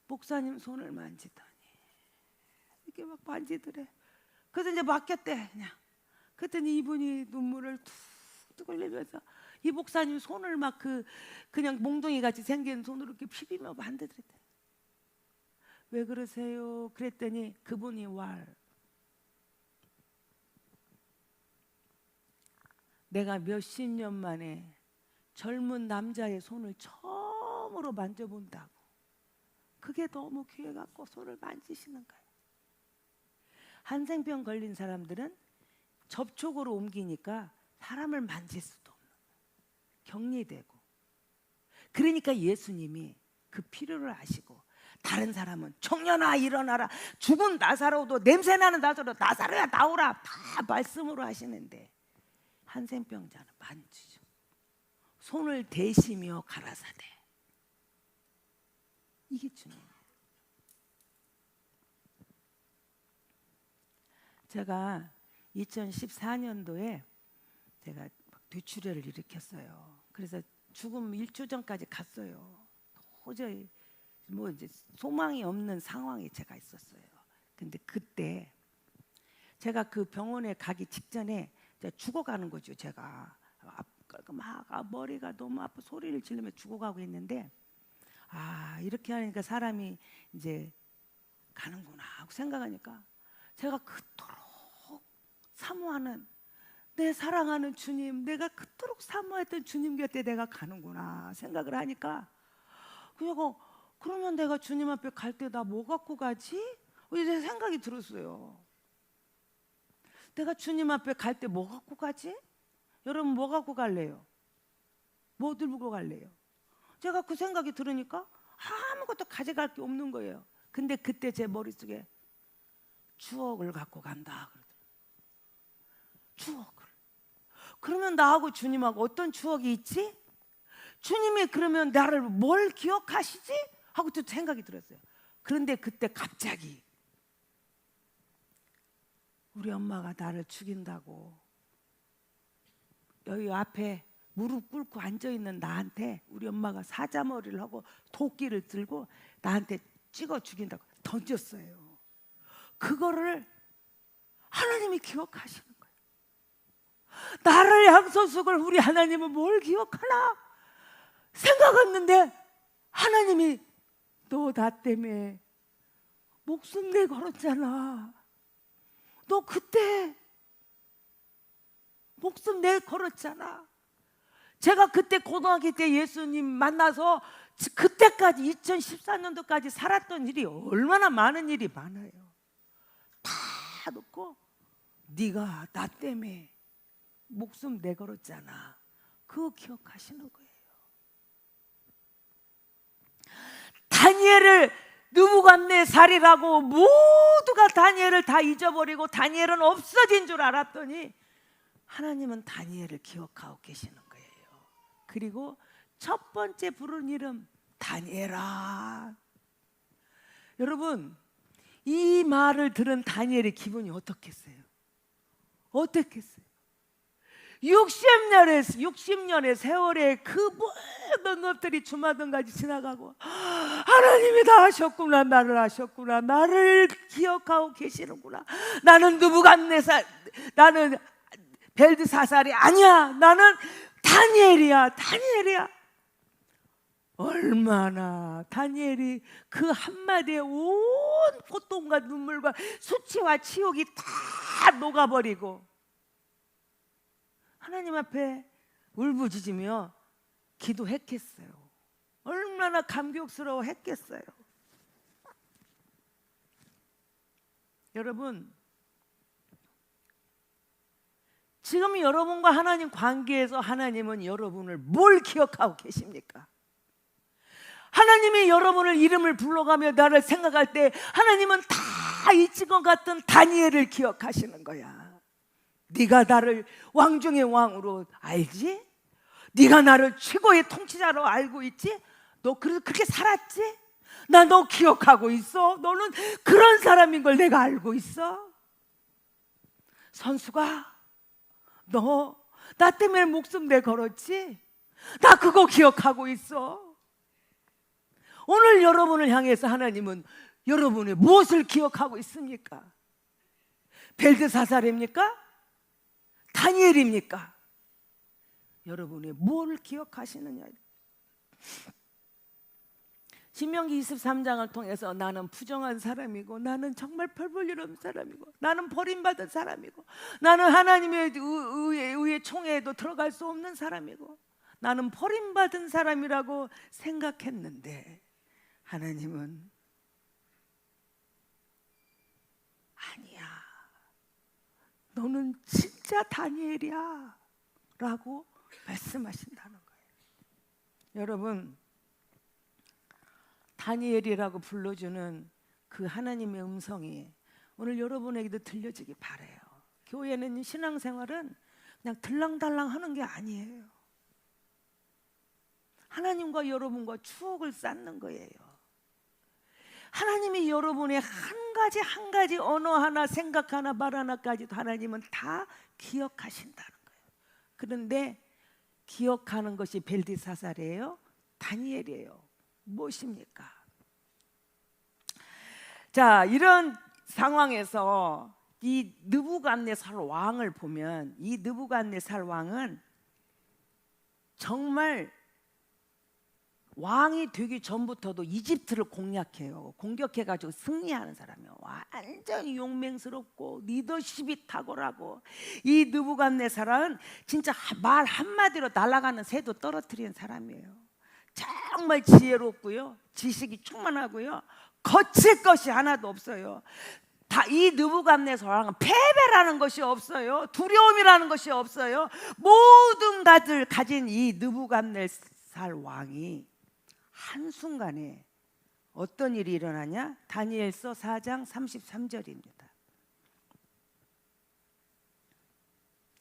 목사님 손을 만지더니 이렇게 막 만지더래. 그래서 이제 맡겼대 그냥. 그랬더니 이분이 눈물을 툭툭 흘리면서 이 목사님 손을 막 그냥 몽둥이 같이 생긴 손으로 이렇게 비비며 만지더래. 왜 그러세요? 그랬더니 그분이 내가 몇십 년 만에 젊은 남자의 손을 처음으로 만져본다고. 그게 너무 귀해갖고 손을 만지시는 거예요. 한센병 걸린 사람들은 접촉으로 옮기니까 사람을 만질 수도 없는 거예요. 격리되고. 그러니까 예수님이 그 필요를 아시고, 다른 사람은 청년아 일어나라, 죽은 나사로도, 냄새나는 나사로야 나오라 다 말씀으로 하시는데, 한센병자는 만지죠. 손을 대시며 가라사대. 이게 주님이에요. 제가 2014년도에 제가 뇌출혈을 일으켰어요. 그래서 죽음 1초 전까지 갔어요. 도저히 뭐 이제 소망이 없는 상황에 제가 있었어요. 근데 그때 제가 그 병원에 가기 직전에 죽어가는 거죠. 제가 막 머리가 너무 아파 소리를 지르며 죽어가고 있는데, 이렇게 하니까 사람이 이제 가는구나 하고 생각하니까, 제가 그토록 사모하는, 내 사랑하는 주님, 내가 그토록 사모했던 주님 곁에 내가 가는구나 생각을 하니까, 그러면 내가 주님 앞에 갈 때 나 뭐 갖고 가지? 이제 생각이 들었어요. 내가 주님 앞에 갈 때 뭐 갖고 가지? 여러분 뭐 갖고 갈래요? 뭐 들고 갈래요? 제가 그 생각이 들으니까 아무것도 가져갈 게 없는 거예요. 근데 그때 제 머릿속에 추억을 갖고 간다 그러더라고요. 추억을. 그러면 나하고 주님하고 어떤 추억이 있지? 주님이 그러면 나를 뭘 기억하시지? 하고 또 생각이 들었어요. 그런데 그때 갑자기 우리 엄마가 나를 죽인다고 여기 앞에 무릎 꿇고 앉아있는 나한테 우리 엄마가 사자머리를 하고 도끼를 들고 나한테 찍어 죽인다고 던졌어요. 그거를 하나님이 기억하시는 거예요. 나를 양손수걸 우리 하나님은 뭘 기억하나 생각했는데, 하나님이 너 나 때문에 목숨 내걸었잖아. 너 그때 목숨 내걸었잖아. 제가 그때 고등학교 때 예수님 만나서 그때까지 2014년도까지 살았던 일이 얼마나 많은 일이 많아요. 다 놓고 네가 나 때문에 목숨 내걸었잖아. 그거 기억하시는 거예요. 다니엘을 느부갓네살이라고 모두가 다니엘을 다 잊어버리고 다니엘은 없어진 줄 알았더니 하나님은 다니엘을 기억하고 계시는 거예요. 그리고 첫 번째 부른 이름 다니엘아. 여러분, 이 말을 들은 다니엘의 기분이 어떻겠어요? 어떻겠어요? 60년의 세월에 그 모든 것들이 주마등까지 지나가고 하나님이 다 하셨구나, 나를 하셨구나, 나를 기억하고 계시는구나, 나는 느부갓네살, 나는 벨드사살이 아니야, 나는 다니엘이야, 다니엘이야. 얼마나 다니엘이 그 한마디에 온 고통과 눈물과 수치와 치욕이 다 녹아버리고 하나님 앞에 울부짖으며 기도했겠어요. 얼마나 감격스러워 했겠어요. 여러분, 지금 여러분과 하나님 관계에서 하나님은 여러분을 뭘 기억하고 계십니까? 하나님이 여러분을 이름을 불러가며 나를 생각할 때 하나님은 다 잊은 것 같은 다니엘을 기억하시는 거야. 네가 나를 왕 중의 왕으로 알지? 네가 나를 최고의 통치자로 알고 있지? 너 그렇게 살았지? 나 너 기억하고 있어. 너는 그런 사람인 걸 내가 알고 있어. 선수가, 너 나 때문에 목숨 내걸었지? 나 그거 기억하고 있어. 오늘 여러분을 향해서 하나님은 여러분의 무엇을 기억하고 있습니까? 벨드사살입니까? 다니엘입니까? 여러분의 뭘 기억하시느냐. 신명기 23장을 통해서 나는 부정한 사람이고, 나는 정말 별 볼 일 없는 사람이고, 나는 버림받은 사람이고, 나는 하나님의 의의 총회에도 들어갈 수 없는 사람이고, 나는 버림받은 사람이라고 생각했는데 하나님은 아니야, 너는 진짜 다니엘이야 라고 말씀하신다는 거예요. 여러분, 다니엘이라고 불러주는 그 하나님의 음성이 오늘 여러분에게도 들려지기 바라요. 교회는, 신앙생활은 그냥 들랑달랑 하는 게 아니에요. 하나님과 여러분과 추억을 쌓는 거예요. 하나님이 여러분의 한 가지 언어 하나, 생각 하나, 말 하나까지도 하나님은 다 기억하신다는 거예요. 그런데 기억하는 것이 벨드사살이에요? 다니엘이에요? 무엇입니까? 자, 이런 상황에서 이 느부갓네살 왕을 보면, 이 느부갓네살 왕은 정말 왕이 되기 전부터도 이집트를 공략해요. 공격해가지고 승리하는 사람이에요. 완전히 용맹스럽고 리더십이 탁월하고, 이 느부갓네살은 진짜 말 한마디로 날아가는 새도 떨어뜨리는 사람이에요. 정말 지혜롭고요, 지식이 충만하고요, 거칠 것이 하나도 없어요. 이 느부갓네살 왕은 패배라는 것이 없어요. 두려움이라는 것이 없어요. 모든 것을 가진 이 느부갓네살 왕이 한순간에 어떤 일이 일어나냐? 다니엘서 4장 33절입니다.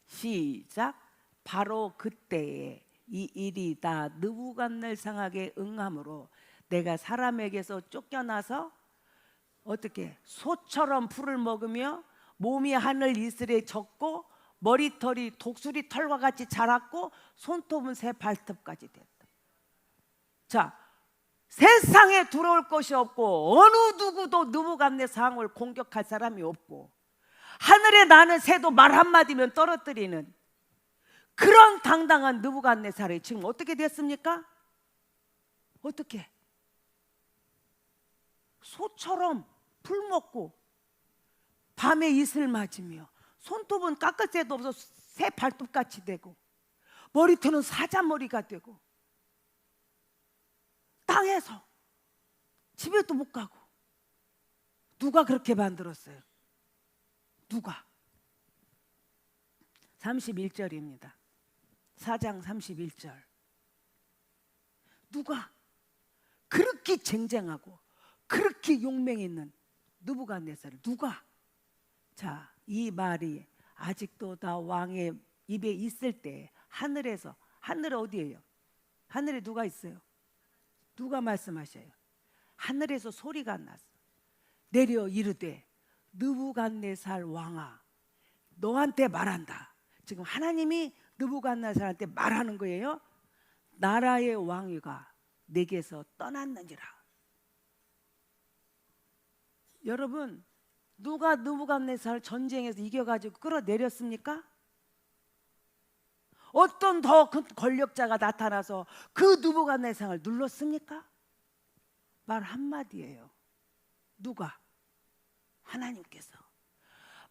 시작. 바로 그때에 이 일이 다 느부갓네살에게 응함으로 내가 사람에게서 쫓겨나서 어떻게 소처럼 풀을 먹으며 몸이 하늘 이슬에 젖고 머리털이 독수리 털과 같이 자랐고 손톱은 새 발톱까지 됐다. 자, 세상에 들어올 것이 없고 어느 누구도 느부갓네살을 공격할 사람이 없고 하늘에 나는 새도 말 한마디면 떨어뜨리는 그런 당당한 느부갓네살이 지금 어떻게 됐습니까? 어떻게? 소처럼 풀 먹고 밤에 이슬 맞으며 손톱은 깎을 새도 없어 새 발톱같이 되고 머리털은 사자머리가 되고 땅에서 집에도 못 가고. 누가 그렇게 만들었어요? 누가? 31절입니다. 4장 31절. 누가 그렇게 쟁쟁하고 그렇게 그렇게 용맹 있는 느부갓네살 누가? 자, 이 말이 아직도 다 왕의 입에 있을 때 하늘에서, 하늘 어디예요? 하늘에 누가 있어요? 누가 말씀하셔요? 하늘에서 소리가 났어. 내려 이르되 느부갓네살 왕아, 너한테 말한다. 지금 하나님이 느부갓네살한테 말하는 거예요. 나라의 왕위가 내게서 떠났느니라. 여러분, 누가 느부갓네살 전쟁에서 이겨가지고 끌어내렸습니까? 어떤 더 큰 권력자가 나타나서 그 느부갓네살을 눌렀습니까? 말 한마디예요. 누가? 하나님께서.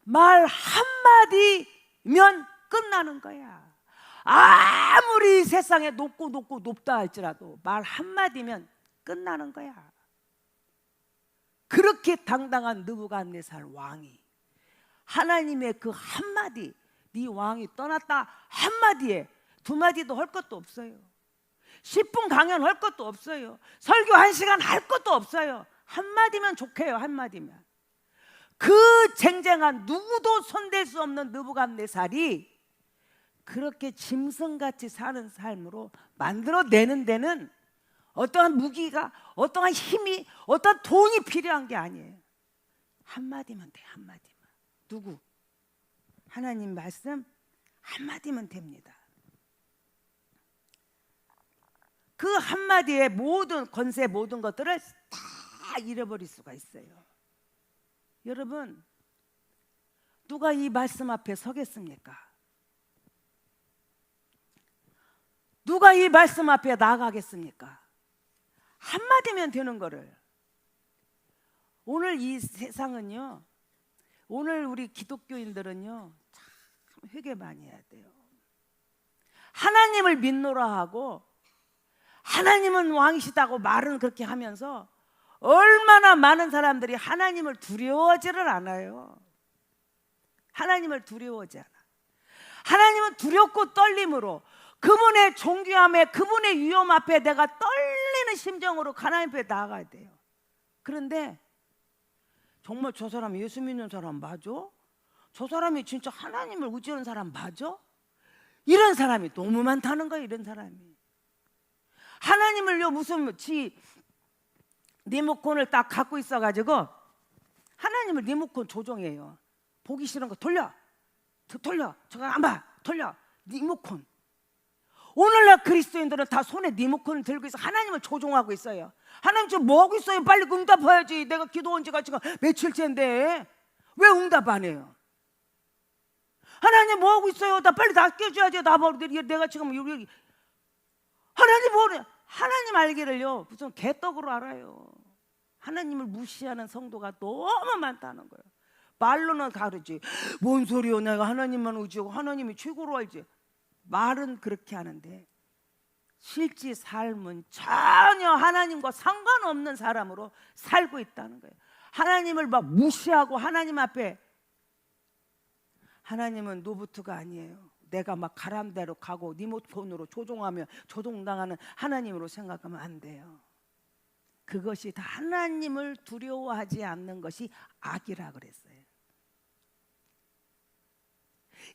말 한마디면 끝나는 거야. 아무리 세상에 높고 높다 할지라도 말 한마디면 끝나는 거야. 그렇게 당당한 느부갓네살 왕이 하나님의 그 한마디, 네 왕이 떠났다 한마디에 두 마디도 할 것도 없어요. 10분 강연 할 것도 없어요. 설교 1시간 할 것도 없어요. 한마디면 좋게요. 한마디면. 그 쟁쟁한 누구도 손댈 수 없는 느부갓네살이 그렇게 짐승같이 사는 삶으로 만들어내는 데는 어떠한 무기가, 어떠한 힘이, 어떠한 돈이 필요한 게 아니에요. 한마디면 돼. 한마디면. 누구? 하나님 말씀 한마디면 됩니다. 그 한마디에 모든 권세, 모든 것들을 다 잃어버릴 수가 있어요. 여러분, 누가 이 말씀 앞에 서겠습니까? 누가 이 말씀 앞에 나가겠습니까? 한마디면 되는 거를. 오늘 이 세상은요, 오늘 우리 기독교인들은요, 참 회개 많이 해야 돼요. 하나님을 믿노라 하고 하나님은 왕이시다고 말은 그렇게 하면서 얼마나 많은 사람들이 하나님을 두려워하지를 않아요. 하나님을 두려워하지 않아. 하나님은 두렵고 떨림으로 그분의 존귀함에, 그분의 위엄 앞에 내가 떨리는 심정으로 하나님 앞에 나아가야 돼요. 그런데 정말 저 사람 예수 믿는 사람 맞아? 저 사람이 진짜 하나님을 의지하는 사람 맞아? 이런 사람이 너무 많다는 거예요. 이런 사람이. 하나님을요, 무슨 지 리모컨을 딱 갖고 있어가지고 하나님을 리모컨 조종해요. 보기 싫은 거 돌려, 저거 안 봐, 돌려. 리모컨. 오늘날 그리스도인들은 다 손에 리모컨을 들고 있어 하나님을 조종하고 있어요. 하나님 지금 뭐 하고 있어요? 빨리 응답해야지. 내가 기도한 지가 지금 며칠째인데 왜 응답 안 해요? 하나님 뭐 하고 있어요? 나 빨리 낚여줘야지. 내가 지금 여기 하나님 뭐래? 하나님 알기를요 무슨 개떡으로 알아요. 하나님을 무시하는 성도가 너무 많다는 거예요. 말로는 가르지. 뭔 소리요? 내가 하나님만 의지하고 하나님이 최고로 알지. 말은 그렇게 하는데 실제 삶은 전혀 하나님과 상관없는 사람으로 살고 있다는 거예요. 하나님을 막 무시하고 하나님 앞에, 하나님은 노부트가 아니에요. 내가 막 가란 대로 가고 리모컨으로 조종하며 조종당하는 하나님으로 생각하면 안 돼요. 그것이 다 하나님을 두려워하지 않는 것이 악이라 그랬어요.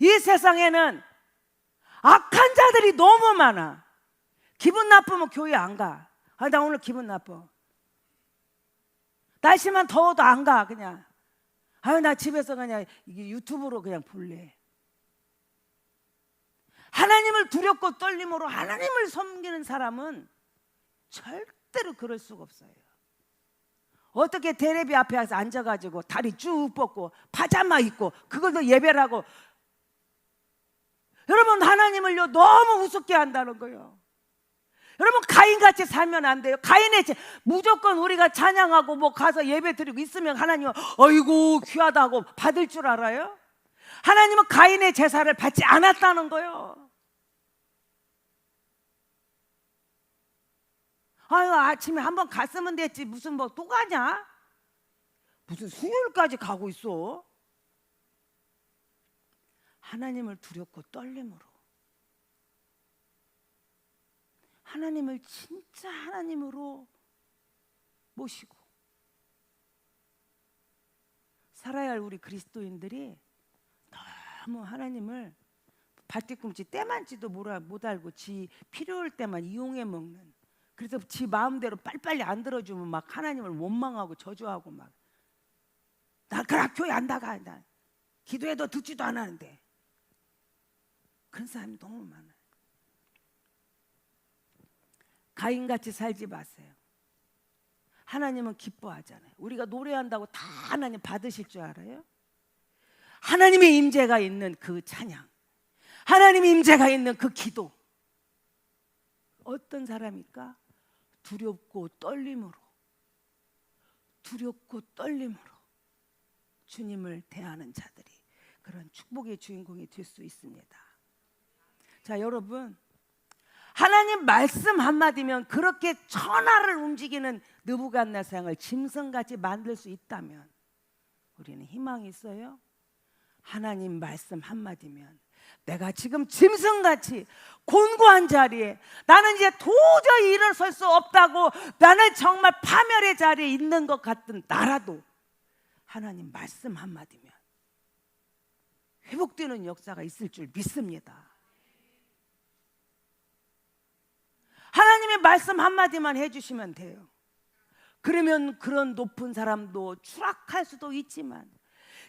이 세상에는 악한 자들이 너무 많아. 기분 나쁘면 교회 안 가. 아, 나 오늘 기분 나빠. 날씨만 더워도 안 가. 그냥 나 집에서 그냥 이게 유튜브로 그냥 볼래. 하나님을 두렵고 떨림으로 하나님을 섬기는 사람은 절대로 그럴 수가 없어요. 어떻게 테레비 앞에 와서 앉아가지고 다리 쭉 뻗고 파자마 입고 그걸도 예배를 하고. 여러분, 하나님을요 너무 우습게 한다는 거예요. 여러분, 가인같이 살면 안 돼요. 가인의 무조건 우리가 찬양하고 뭐 가서 예배 드리고 있으면 하나님은 어이구 귀하다고 받을 줄 알아요? 하나님은 가인의 제사를 받지 않았다는 거예요. 아유, 아침에 한번 갔으면 됐지 무슨 뭐 또 가냐? 무슨 수요일까지 가고 있어? 하나님을 두렵고 떨림으로, 하나님을 진짜 하나님으로 모시고 살아야 할 우리 그리스도인들이 너무 하나님을 발뒤꿈치 때만지도 못 알고 지 필요할 때만 이용해 먹는, 그래서 지 마음대로 빨리빨리 안 들어주면 막 하나님을 원망하고 저주하고 막, 나 그래 교회 안 나가, 나 기도해도 듣지도 안 하는데, 그런 사람이 너무 많아요. 가인같이 살지 마세요. 하나님은 기뻐하잖아요. 우리가 노래한다고 다 하나님 받으실 줄 알아요? 하나님의 임재가 있는 그 찬양, 하나님의 임재가 있는 그 기도, 어떤 사람일까? 두렵고 떨림으로 주님을 대하는 자들이 그런 축복의 주인공이 될 수 있습니다. 자, 여러분, 하나님 말씀 한마디면 그렇게 천하를 움직이는 느부갓네살을 짐승같이 만들 수 있다면 우리는 희망이 있어요? 하나님 말씀 한마디면 내가 지금 짐승같이 곤고한 자리에, 나는 이제 도저히 일어설 수 없다고, 나는 정말 파멸의 자리에 있는 것 같은 나라도 하나님 말씀 한마디면 회복되는 역사가 있을 줄 믿습니다. 하나님의 말씀 한마디만 해주시면 돼요. 그러면 그런 높은 사람도 추락할 수도 있지만,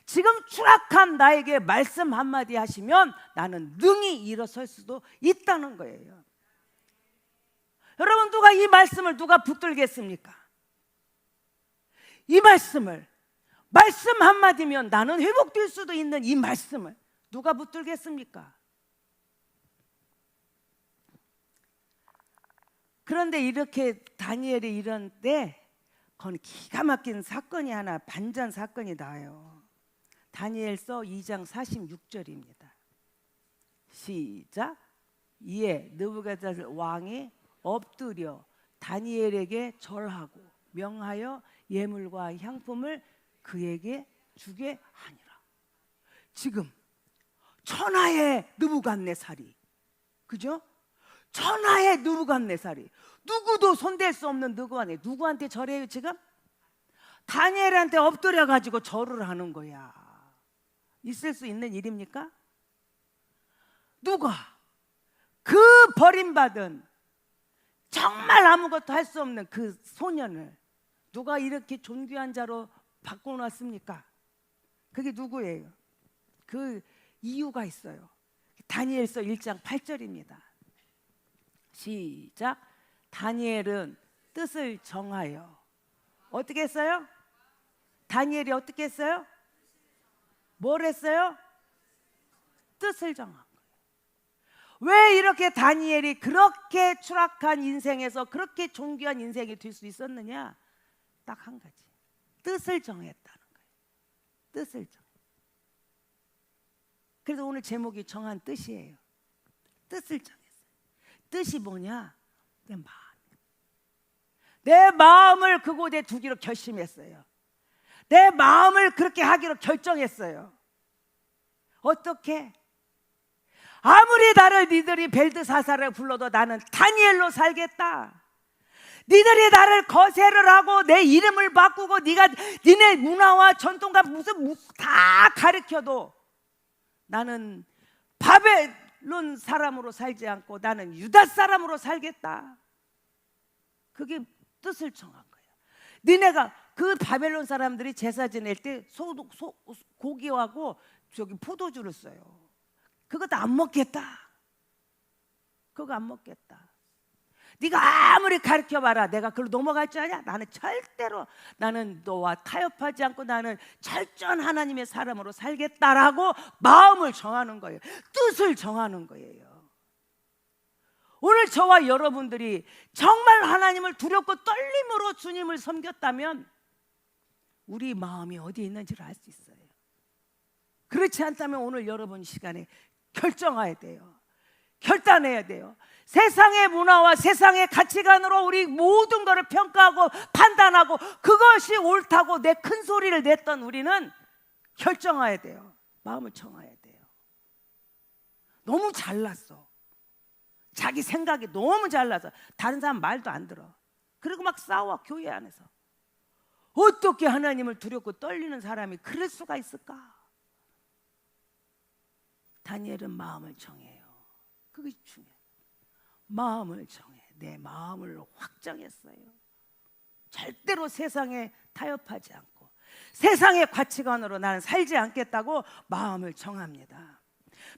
지금 추락한 나에게 말씀 한마디 하시면 나는 능히 일어설 수도 있다는 거예요. 여러분, 누가 이 말씀을 누가 붙들겠습니까? 이 말씀을, 말씀 한마디면 나는 회복될 수도 있는 이 말씀을 누가 붙들겠습니까? 그런데 이렇게 다니엘이 이런 때 그건 기가 막힌 사건이 하나, 반전 사건이 나와요. 다니엘서 2장 46절입니다. 시작. 이에 느부갓네살 왕이 엎드려 다니엘에게 절하고 명하여 예물과 향품을 그에게 주게 하니라. 지금 천하의 느부갓네살이, 그죠? 천하의 느부갓네살이, 누구도 손댈 수 없는 누구한테 절해요? 지금 다니엘한테 엎드려 가지고 절을 하는 거야. 있을 수 있는 일입니까? 누가 그 버림받은, 정말 아무것도 할 수 없는 그 소년을 누가 이렇게 존귀한 자로 바꿔놨습니까? 그게 누구예요? 그 이유가 있어요. 다니엘서 1장 8절입니다. 시작. 다니엘은 뜻을 정하여, 어떻게 했어요? 다니엘이 어떻게 했어요? 뭘 했어요? 뜻을 정한 거예요. 왜 이렇게 다니엘이 그렇게 추락한 인생에서 그렇게 존귀한 인생이 될 수 있었느냐? 딱 한 가지, 뜻을 정했다는 거예요. 뜻을 정해. 그래서 오늘 제목이 정한 뜻이에요. 뜻을 정했어요. 뜻이 뭐냐? 내 마음을 그곳에 두기로 결심했어요. 내 마음을 그렇게 하기로 결정했어요. 어떻게? 아무리 나를 니들이 벨드사사를 불러도 나는 다니엘로 살겠다. 니들이 나를 거세를 하고 내 이름을 바꾸고 니네 문화와 전통과 무슨 다 가르쳐도 나는 바벨론 사람으로 살지 않고 나는 유다 사람으로 살겠다. 그게 뜻을 정한 거예요. 니네가 그 바벨론 사람들이 제사 지낼 때 고기하고 저기 포도주를 써요. 그것도 안 먹겠다. 그거 안 먹겠다. 네가 아무리 가르쳐봐라, 내가 그걸로 넘어갈 줄 아냐? 나는 너와 타협하지 않고 나는 철저한 하나님의 사람으로 살겠다라고 마음을 정하는 거예요. 뜻을 정하는 거예요. 오늘 저와 여러분들이 정말 하나님을 두렵고 떨림으로 주님을 섬겼다면 우리 마음이 어디에 있는지를 알 수 있어요. 그렇지 않다면 오늘 여러분 시간에 결정해야 돼요. 결단해야 돼요. 세상의 문화와 세상의 가치관으로 우리 모든 것을 평가하고 판단하고 그것이 옳다고 내 큰 소리를 냈던 우리는 결정해야 돼요. 마음을 정해야 돼요. 너무 잘났어. 자기 생각이 너무 잘나서 다른 사람 말도 안 들어. 그리고 막 싸워, 교회 안에서. 어떻게 하나님을 두렵고 떨리는 사람이 그럴 수가 있을까? 다니엘은 마음을 정해요. 그게 중요해요. 마음을 정해. 내 마음을 확정했어요. 절대로 세상에 타협하지 않고 세상의 가치관으로 나는 살지 않겠다고 마음을 정합니다.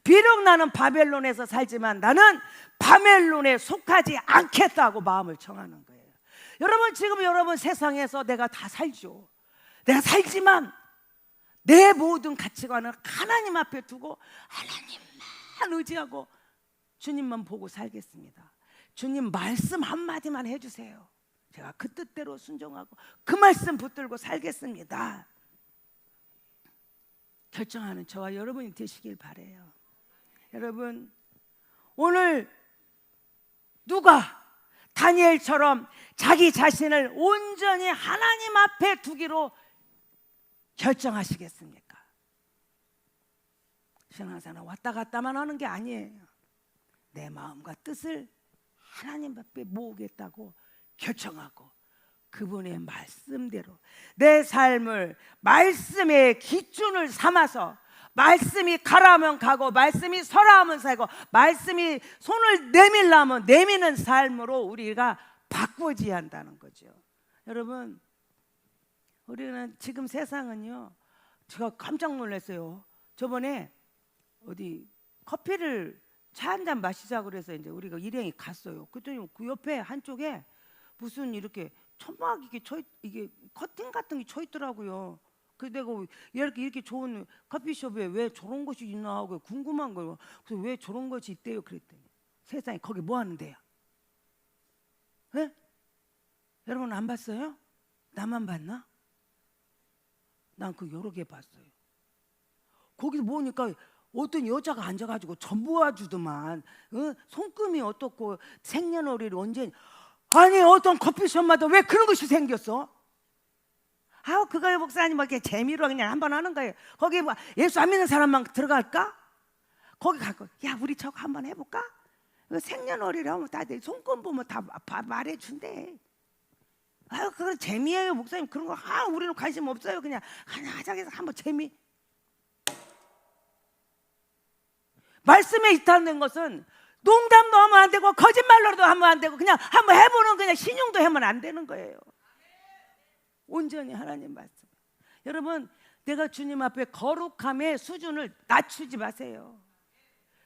비록 나는 바벨론에서 살지만 나는 바벨론에 속하지 않겠다고 마음을 정하는 거예요. 여러분, 지금 여러분 세상에서 내가 다 살죠. 내가 살지만 내 모든 가치관을 하나님 앞에 두고 하나님만 의지하고 주님만 보고 살겠습니다. 주님 말씀 한마디만 해주세요. 제가 그 뜻대로 순종하고 그 말씀 붙들고 살겠습니다. 결정하는 저와 여러분이 되시길 바라요. 여러분, 오늘 누가 다니엘처럼 자기 자신을 온전히 하나님 앞에 두기로 결정하시겠습니까? 신앙생활 왔다 갔다만 하는 게 아니에요. 내 마음과 뜻을 하나님 앞에 모으겠다고 결정하고 그분의 말씀대로 내 삶을 말씀의 기준을 삼아서 말씀이 가라면 가고 말씀이 서라면 살고 말씀이 손을 내밀라면 내미는 삶으로 우리가 바꾸어져야 한다는 거죠. 여러분, 우리는 지금 세상은요, 제가 깜짝 놀랐어요. 저번에 어디 커피를 차 한 잔 마시자고 그래서 이제 우리가 일행이 갔어요. 그랬더니 그 옆에 한쪽에 무슨 이렇게 천막 이게 커튼 같은 게 쳐 있더라고요. 그래서 내가 이렇게 좋은 커피숍에 왜 저런 것이 있나 하고 궁금한 거예요. 그래서 왜 저런 것이 있대요? 그랬더니 세상에 거기 뭐 하는데요? 네? 여러분 안 봤어요? 나만 봤나? 난 그 여러 개 봤어요. 거기서 보니까 어떤 여자가 앉아가지고 전보아주더만, 손금이 어떻고 생년월일이 언제. 아니 어떤 커피숍마다 왜 그런 것이 생겼어? 아우 그거요 목사님 뭐 이렇게 재미로 그냥 한번 하는 거예요. 거기 뭐 예수 안 믿는 사람만 들어갈까? 거기 가고 야 우리 저거 한번 해볼까? 생년월일하면 다 손금 보면 다 말해준대. 아유 그건 재미예요 목사님. 그런 거 우리는 관심 없어요. 그냥 하자 해서 한번 재미. 말씀에 있다는 것은 농담도 하면 안 되고 거짓말로도 하면 안 되고 그냥 한번 해보는 그냥 신용도 하면 안 되는 거예요. 온전히 하나님 말씀. 여러분, 내가 주님 앞에 거룩함의 수준을 낮추지 마세요.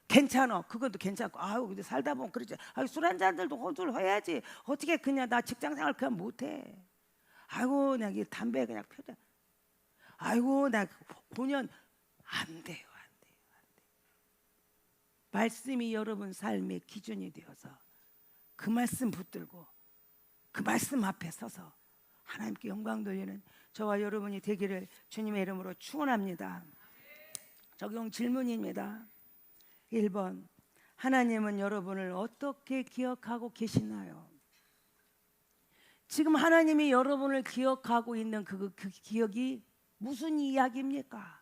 괜찮아, 그것도 괜찮고. 아유 근데 살다 보면 그러지. 아유 술 한 잔들도 호술 해야지. 어떻게 그냥 나 직장생활 그냥 못해. 아이고 그냥 이 담배 그냥 펴자. 아이고 나 5년 안 돼요. 말씀이 여러분 삶의 기준이 되어서 그 말씀 붙들고 그 말씀 앞에 서서 하나님께 영광 돌리는 저와 여러분이 되기를 주님의 이름으로 축원합니다. 적용 질문입니다. 1번, 하나님은 여러분을 어떻게 기억하고 계시나요? 지금 하나님이 여러분을 기억하고 있는 그 기억이 무슨 이야기입니까?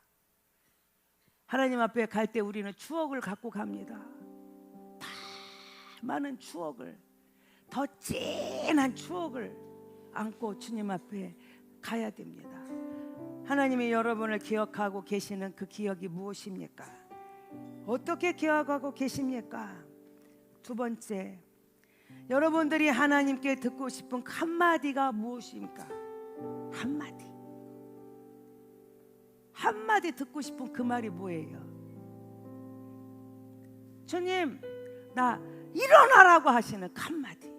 하나님 앞에 갈 때 우리는 추억을 갖고 갑니다. 다 많은 추억을, 더 진한 추억을 안고 주님 앞에 가야 됩니다. 하나님이 여러분을 기억하고 계시는 그 기억이 무엇입니까? 어떻게 기억하고 계십니까? 2번째, 여러분들이 하나님께 듣고 싶은 한마디가 무엇입니까? 한마디 듣고 싶은 그 말이 뭐예요? 주님 나 일어나라고 하시는 한마디.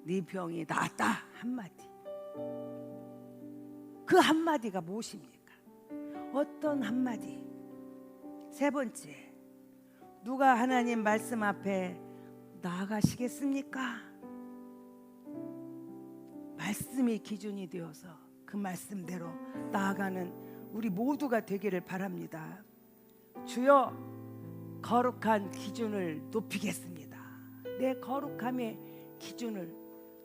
네 병이 나았다 한마디. 그 한마디가 무엇입니까? 어떤 한마디? 3번째, 누가 하나님 말씀 앞에 나아가시겠습니까? 말씀이 기준이 되어서 그 말씀대로 나아가는 우리 모두가 되기를 바랍니다. 주여 거룩한 기준을 높이겠습니다. 내 거룩함의 기준을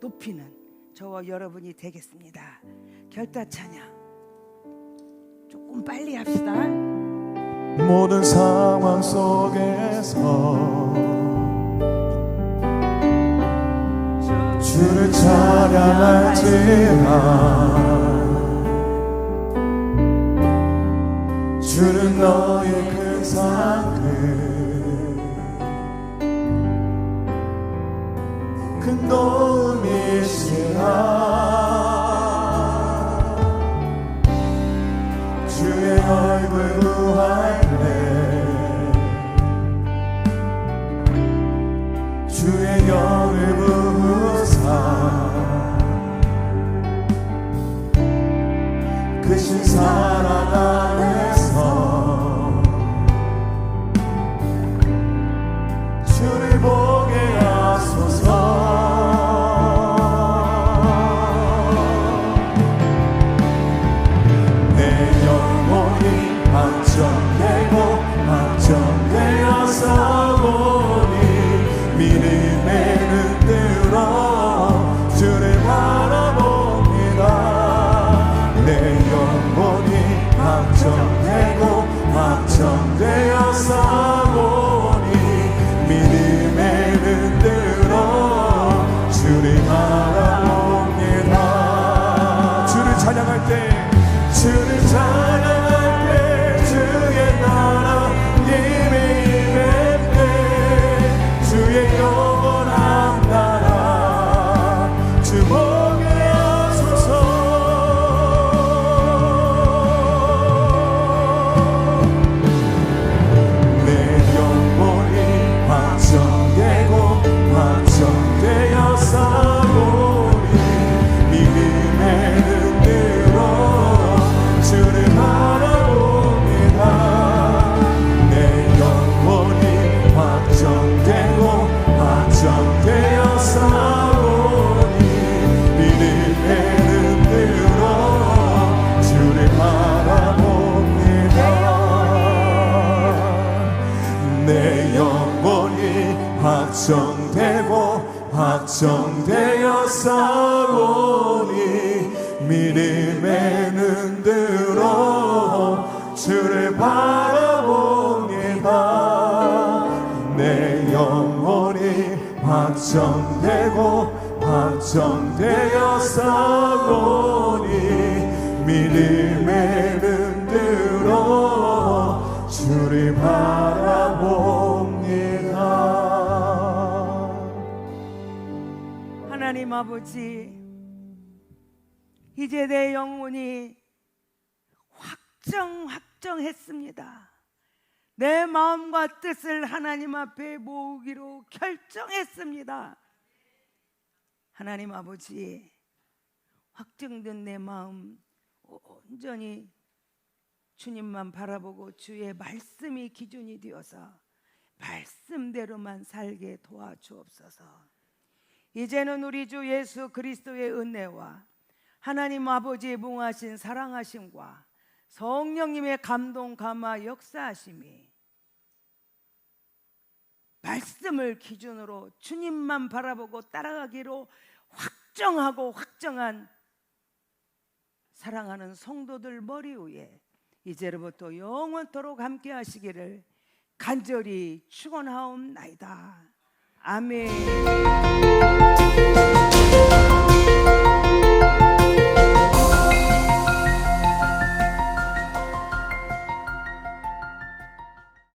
높이는 저와 여러분이 되겠습니다. 결단 찬양 조금 빨리 합시다. 모든 상황 속에서 주를 찬양할지라. 주는 너의 큰 사랑을 큰 도움이시라. 주의 얼굴 구할래. 주의 영을 부으사 크신 사랑 안에서 주를 보게 하소서. 내 영혼이 확정되고 확정되어서 보니 믿음의 눈으로 주를 바라봅니다. 내 영혼이 확정되고 확정되어서 보니 믿음의 눈으로 주를 바라봅니다. 주를 찬양할 때 주를 찬양할 때 주의 나라 힘이 임했네. 주의 영원한 나라 주 보게 하소서. 내 영혼이 확정되고 확정되어서 보니 믿음의 눈으로 주를 바라봅니다. 내 영혼이 확정되고 확정되어서 보니 믿음의 눈으로 주를 바라봅니다. 내 영혼이 확정되고 확정되어서 보니 믿음의 눈으로 주를 바라봅니다. 내 영혼이 확정되고 확정되어서 보니 믿음의 눈으로 주를 바라봅니다. 하나님 아버지, 이제 내 영혼이 확정했습니다. 내 마음과 뜻을 하나님 앞에 모으기로 결정했습니다. 하나님 아버지, 확정된 내 마음 온전히 주님만 바라보고 주의 말씀이 기준이 되어서 말씀대로만 살게 도와주옵소서. 이제는 우리 주 예수 그리스도의 은혜와 하나님 아버지의 무궁하신 사랑하심과 성령님의 감동 감화 역사하심이 말씀을 기준으로 주님만 바라보고 따라가기로 확정하고 확정한 사랑하는 성도들 머리 위에 이제로부터 영원토록 함께 하시기를 간절히 축원하옵나이다. 아멘.